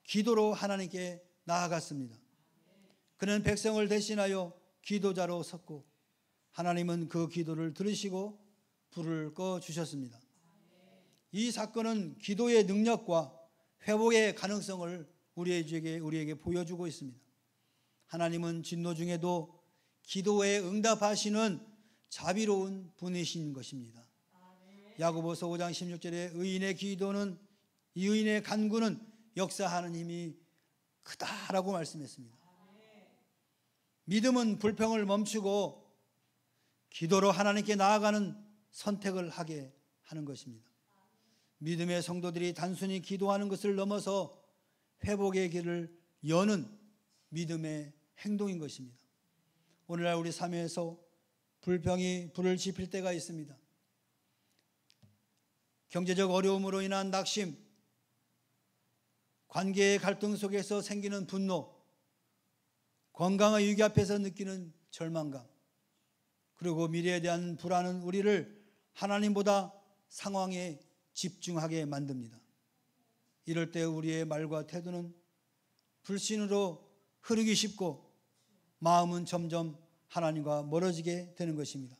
Speaker 3: 기도로 하나님께 나아갔습니다. 그는 백성을 대신하여 기도자로 섰고 하나님은 그 기도를 들으시고 불을 꺼주셨습니다. 이 사건은 기도의 능력과 회복의 가능성을 우리에게 보여주고 있습니다. 하나님은 진노 중에도 기도에 응답하시는 자비로운 분이신 것입니다. 야고보서 5장 16절에 의인의 기도는, 이 의인의 간구는 역사하는 힘이 크다라고 말씀했습니다. 믿음은 불평을 멈추고 기도로 하나님께 나아가는 선택을 하게 하는 것입니다. 믿음의 성도들이 단순히 기도하는 것을 넘어서 회복의 길을 여는 믿음의 행동인 것입니다. 오늘날 우리 삶에서 불평이 불을 지필 때가 있습니다. 경제적 어려움으로 인한 낙심, 관계의 갈등 속에서 생기는 분노, 건강의 위기 앞에서 느끼는 절망감, 그리고 미래에 대한 불안은 우리를 하나님보다 상황에 집중하게 만듭니다. 이럴 때 우리의 말과 태도는 불신으로 흐르기 쉽고 마음은 점점 하나님과 멀어지게 되는 것입니다.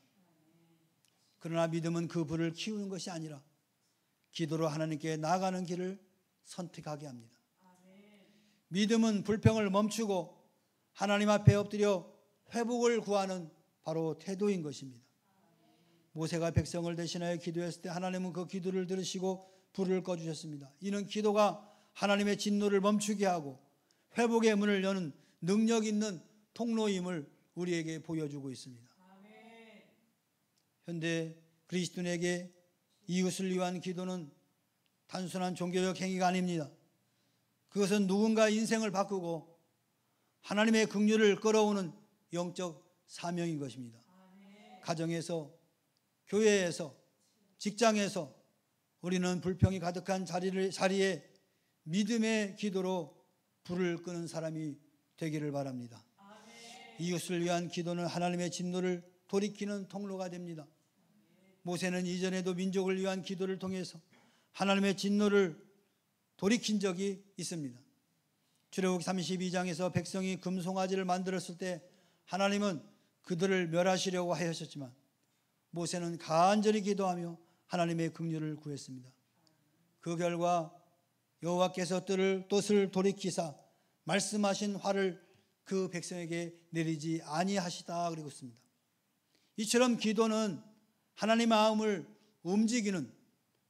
Speaker 3: 그러나 믿음은 그 불을 키우는 것이 아니라 기도로 하나님께 나아가는 길을 선택하게 합니다. 믿음은 불평을 멈추고 하나님 앞에 엎드려 회복을 구하는 바로 태도인 것입니다. 모세가 백성을 대신하여 기도했을 때 하나님은 그 기도를 들으시고 불을 꺼주셨습니다. 이는 기도가 하나님의 진노를 멈추게 하고 회복의 문을 여는 능력 있는 통로임을 우리에게 보여주고 있습니다. 현대 그리스도인에게 이웃을 위한 기도는 단순한 종교적 행위가 아닙니다. 그것은 누군가 인생을 바꾸고 하나님의 긍휼을 끌어오는 영적 사명인 것입니다. 가정에서, 교회에서, 직장에서 우리는 불평이 가득한 자리에 믿음의 기도로 불을 끄는 사람이 되기를 바랍니다. 이웃을 위한 기도는 하나님의 진노를 돌이키는 통로가 됩니다. 모세는 이전에도 민족을 위한 기도를 통해서 하나님의 진노를 돌이킨 적이 있습니다. 출애굽기 32장에서 백성이 금송아지를 만들었을 때 하나님은 그들을 멸하시려고 하셨지만 모세는 간절히 기도하며 하나님의 긍휼을 구했습니다. 그 결과 여호와께서 뜻을 돌이키사 말씀하신 화를 그 백성에게 내리지 아니하시다 그러고 있습니다. 이처럼 기도는 하나님의 마음을 움직이는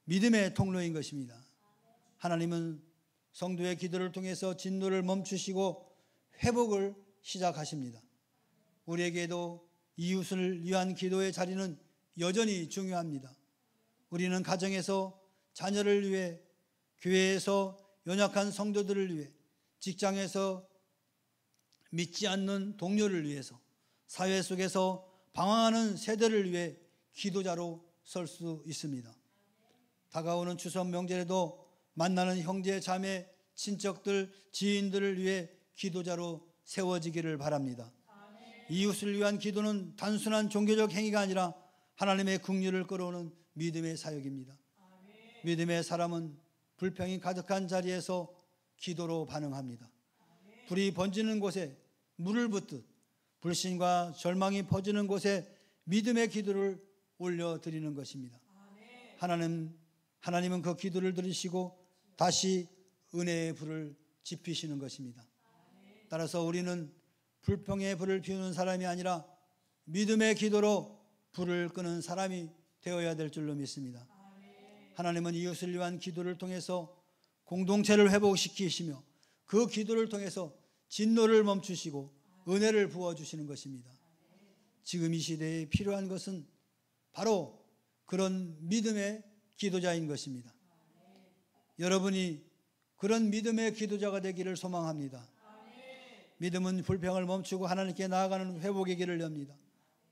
Speaker 3: 믿음의 통로인 것입니다. 하나님은 성도의 기도를 통해서 진노를 멈추시고 회복을 시작하십니다. 우리에게도 이웃을 위한 기도의 자리는 여전히 중요합니다. 우리는 가정에서 자녀를 위해, 교회에서 연약한 성도들을 위해, 직장에서 믿지 않는 동료를 위해서, 사회 속에서 방황하는 세대를 위해 기도자로 설 수 있습니다. 다가오는 추석 명절에도 만나는 형제, 자매, 친척들, 지인들을 위해 기도자로 세워지기를 바랍니다. 이웃을 위한 기도는 단순한 종교적 행위가 아니라 하나님의 긍휼을 끌어오는 믿음의 사역입니다. 믿음의 사람은 불평이 가득한 자리에서 기도로 반응합니다. 불이 번지는 곳에 물을 붓듯 불신과 절망이 퍼지는 곳에 믿음의 기도를 올려드리는 것입니다. 하나님은 그 기도를 들으시고 다시 은혜의 불을 지피시는 것입니다. 따라서 우리는 불평의 불을 피우는 사람이 아니라 믿음의 기도로 불을 끄는 사람이 되어야 될 줄로 믿습니다. 하나님은 이웃을 위한 기도를 통해서 공동체를 회복시키시며 그 기도를 통해서 진노를 멈추시고 은혜를 부어주시는 것입니다. 지금 이 시대에 필요한 것은 바로 그런 믿음의 기도자인 것입니다. 여러분이 그런 믿음의 기도자가 되기를 소망합니다. 믿음은 불평을 멈추고 하나님께 나아가는 회복의 길을 엽니다.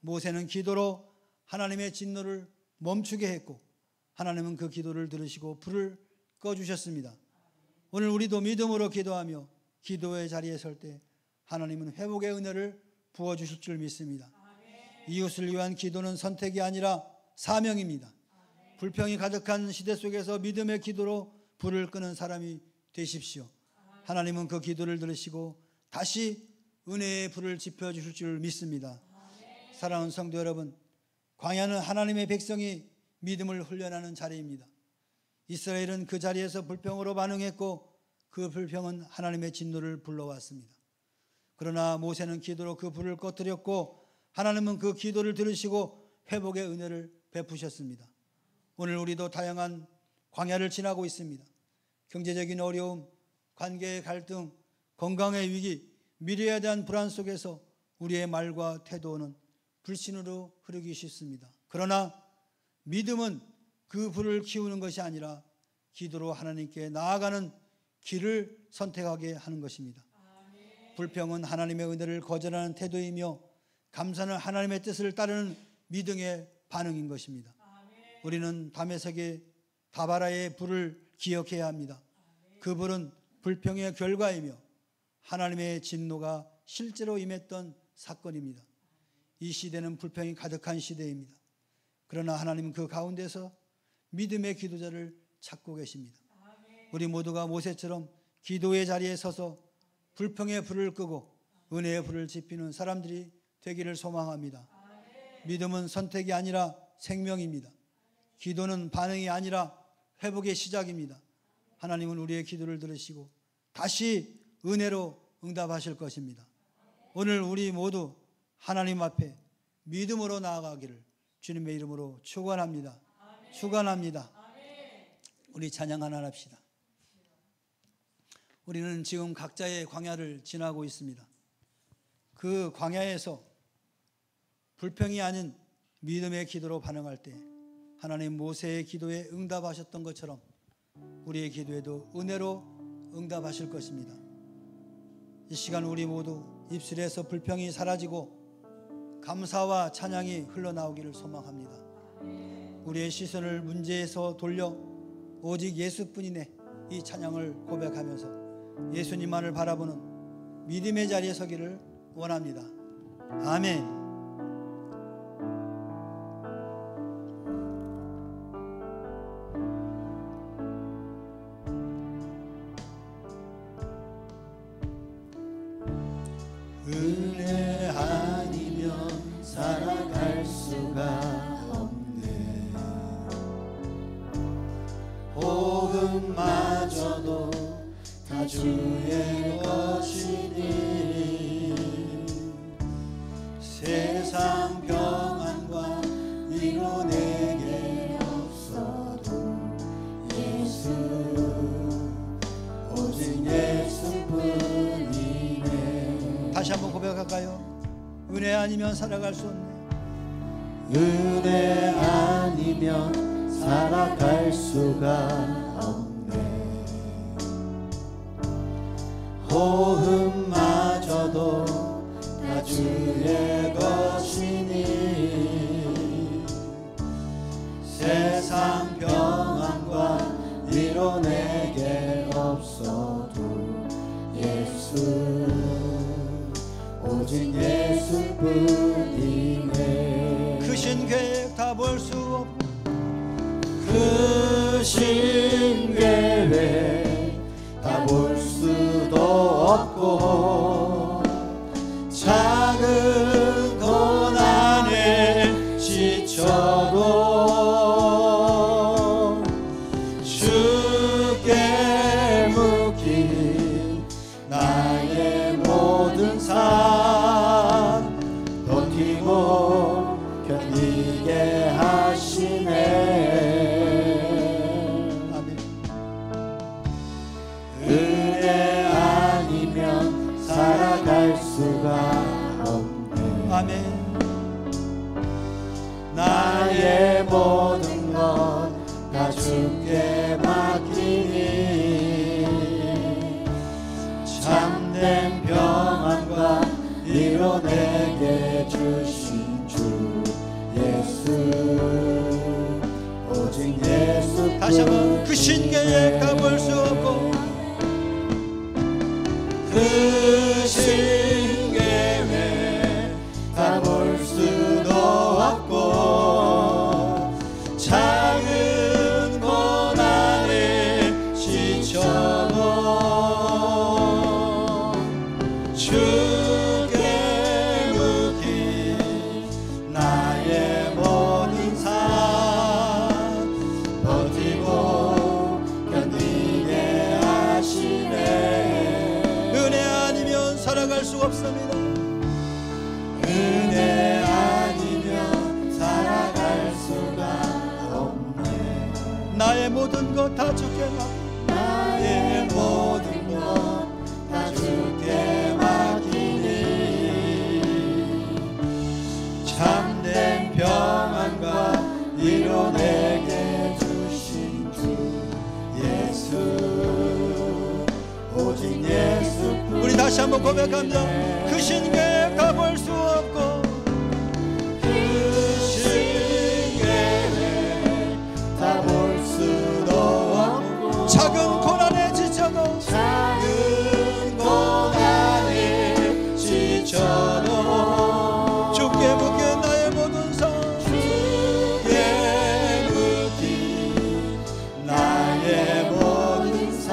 Speaker 3: 모세는 기도로 하나님의 진노를 멈추게 했고 하나님은 그 기도를 들으시고 불을 꺼주셨습니다. 오늘 우리도 믿음으로 기도하며 기도의 자리에 설 때 하나님은 회복의 은혜를 부어주실 줄 믿습니다. 이웃을 위한 기도는 선택이 아니라 사명입니다. 불평이 가득한 시대 속에서 믿음의 기도로 불을 끄는 사람이 되십시오. 하나님은 그 기도를 들으시고 다시 은혜의 불을 지펴주실 줄 믿습니다. 사랑하는 성도 여러분, 광야는 하나님의 백성이 믿음을 훈련하는 자리입니다. 이스라엘은 그 자리에서 불평으로 반응했고 그 불평은 하나님의 진노를 불러왔습니다. 그러나 모세는 기도로 그 불을 꺼뜨렸고 하나님은 그 기도를 들으시고 회복의 은혜를 베푸셨습니다. 오늘 우리도 다양한 광야를 지나고 있습니다. 경제적인 어려움, 관계의 갈등, 건강의 위기, 미래에 대한 불안 속에서 우리의 말과 태도는 불신으로 흐르기 쉽습니다. 그러나 믿음은 그 불을 키우는 것이 아니라 기도로 하나님께 나아가는 길을 선택하게 하는 것입니다. 불평은 하나님의 은혜를 거절하는 태도이며 감사는 하나님의 뜻을 따르는 믿음의 반응인 것입니다. 우리는 다메섹의 다바라의 불을 기억해야 합니다. 그 불은 불평의 결과이며 하나님의 진노가 실제로 임했던 사건입니다. 이 시대는 불평이 가득한 시대입니다. 그러나 하나님은 그 가운데서 믿음의 기도자를 찾고 계십니다. 우리 모두가 모세처럼 기도의 자리에 서서 불평의 불을 끄고 은혜의 불을 지피는 사람들이 되기를 소망합니다. 믿음은 선택이 아니라 생명입니다. 기도는 반응이 아니라 회복의 시작입니다. 하나님은 우리의 기도를 들으시고 다시 은혜로 응답하실 것입니다. 오늘 우리 모두 하나님 앞에 믿음으로 나아가기를 주님의 이름으로 축원합니다. 축원합니다. 우리 찬양 하나 합시다. 우리는 지금 각자의 광야를 지나고 있습니다. 그 광야에서 불평이 아닌 믿음의 기도로 반응할 때 하나님 모세의 기도에 응답하셨던 것처럼 우리의 기도에도 은혜로 응답하실 것입니다. 이 시간 우리 모두 입술에서 불평이 사라지고 감사와 찬양이 흘러나오기를 소망합니다. 우리의 시선을 문제에서 돌려 오직 예수뿐이네 이 찬양을 고백하면서 예수님만을 바라보는 믿음의 자리에 서기를 원합니다. 아멘.
Speaker 1: 은혜 아니면 살아갈 수가 없네. 복음마저도 다 주의 것이니 세상 평안과 위로 내게 없어도 예수 오직 예수뿐이네.
Speaker 3: 다시 한번 고백할까요? 은혜 아니면 살아갈 수 없네.
Speaker 1: 은혜 아니면 살아갈 수가 없네. 호흡마저도 다 주의 것이니 세상 평안과 위로 내게 없어도 예수 오직 예수뿐이네.
Speaker 3: 크신 계획 다 볼 수 없고
Speaker 1: 크신 계획 다 볼 수도 없고 작은 고난에 지쳐도 주께 묻긴 나의 모든 삶 버티고 견디게 하시네. 은혜 아니면 살아갈 수가 없네.
Speaker 3: 아멘.
Speaker 1: 나의 모든 것 다 주께 맡기니 참된 평안과 위로 내게 주신 주
Speaker 3: 다시 한번 그 신계에 가볼 수 없고 그 신계에 가볼 수도 없고 작은 고난에 지쳐도 주께 묻기 나의 모든 삶 버티고 견디게 하시네. 은혜 아니면 살아갈 수 없습니다. 은혜 아니면 살아갈 수가 없네. 나의 모든 것 다 주께 맡기니 나의 모든 것 다 주께 맡기니 참된 평안과 위로 내게 주신 주 예수 오직 예수. 우리 다시 한번 고백합니다. 그 신께 가볼 수 없고 그 신께 가볼 수도 없고 작은 고난에 지쳐도 작은 고난에 지쳐도 주께 묻게 나의 모든 삶 주께 묻기 나의 모든 삶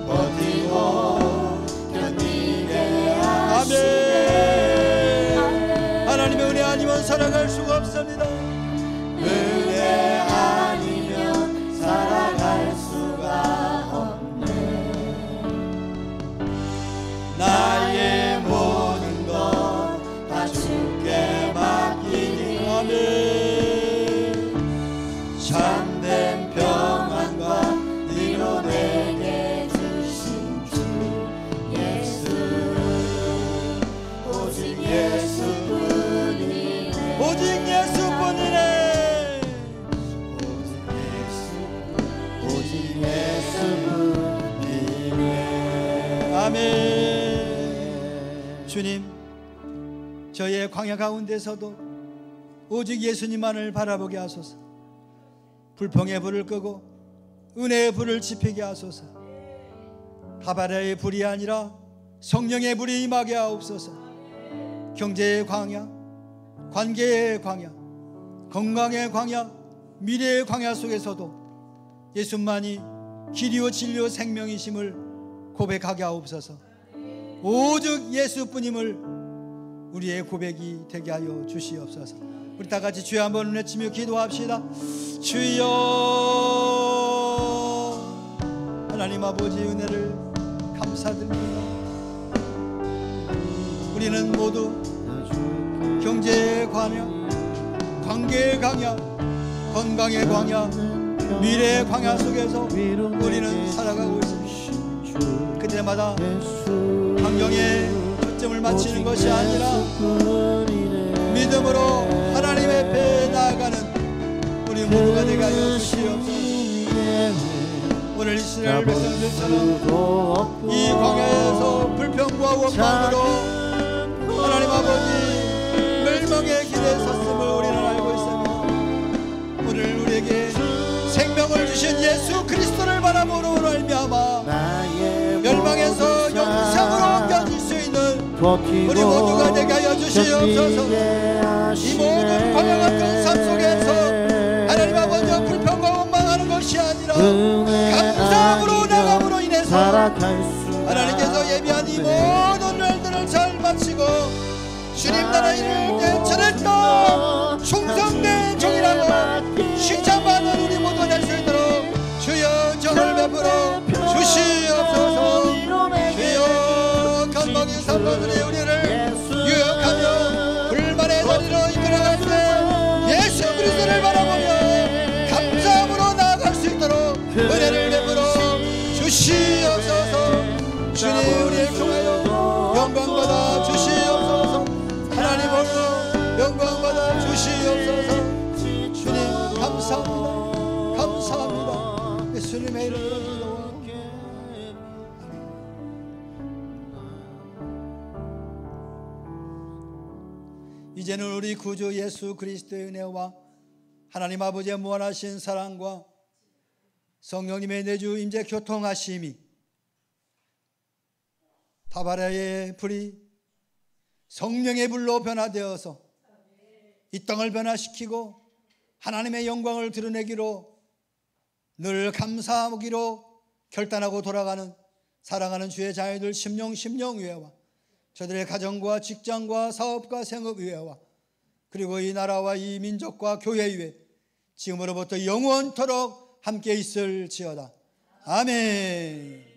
Speaker 3: 버티고 견디게 하시네. 하나님의 은혜 아니면 살아갈 수가 없습니다. 은혜 아니면 살아갈 수가 없네. 나의 모든 것 다 주께 맡기니 아멘. 참된 평안과 위로 내게 주신 주 예수 오직 예수뿐이네. 오직 예수뿐이네. 오직 예수뿐이네. 아멘. 주님, 저의 광야 가운데서도 오직 예수님만을 바라보게 하소서. 불평의 불을 끄고 은혜의 불을 지피게 하소서. 가발의 불이 아니라 성령의 불이 임하게 하옵소서. 경제의 광야, 관계의 광야, 건강의 광야, 미래의 광야 속에서도 예수만이 길이요 진리요 생명이심을 고백하게 하옵소서. 오직 예수뿐임을 우리의 고백이 되게 하여 주시옵소서. 우리 다 같이 주여 한번 외치며 기도합시다. 주여. 하나님 아버지 은혜를 감사드립니다. 우리는 모두 경제의 광야, 관계의 광야, 건강의 광야, 미래의 광야 속에서 우리는 살아가고 있습니다. 그때마다 환경에 초점을 맞추는 것이 아니라 믿음으로 하나님 앞에 나아가는 우리 모두가 되게 하여 주시옵소서. 오늘 이스라엘 백성들처럼 이 광야에서 불평과 원망으로 하나님 아버지 멸망의 길에 섰음을 우리는 알고 있습니다. 오늘 우리에게 생명을 주신 예수 그리스도를 바라보므로 말미암아 멸망에서 영생으로 옮겨질 수 있는 우리 모두가 되게 하여 주시옵소서. 이 모든 광야 같은 삶 속에서 하나님 아버지 불평과 원망하는 것이 아니라 감사함으로 나감으로 인해서 하나님께서 예비한 이 모든 일들을 잘 마치고 주님 나라 이를 되찾았다 충성된 종이라고 칭찬받는 우리 모두가 될 수 있도록 주여 정을 베풀어 주시옵소서. 주여 감방의 사람들이 우리를 유혹하며 불만의 자리로 이끌어갈 때 예수 그리스도를 바라보며 감사함으로 나아갈 수 있도록 은혜를 베풀어 주시옵소서. 주님 우리를 통하여 영광받아 주시옵소서. 하나님 홀로 영광받아 주시옵소서. 주님 감사합니다. 감사합니다. 예수님의 이름으로 기도합니다. 이제는 우리 구주 예수 그리스도의 은혜와 하나님 아버지의 무한하신 사랑과 성령님의 내주 임재 교통하심이 다바라의 불이 성령의 불로 변화되어서 이 땅을 변화시키고 하나님의 영광을 드러내기로 늘 감사하기로 결단하고 돌아가는 사랑하는 주의 자녀들 심령의회와 저들의 가정과 직장과 사업과 생업의회와 그리고 이 나라와 이 민족과 교회의회 지금으로부터 영원토록 함께 있을지어다. 아멘.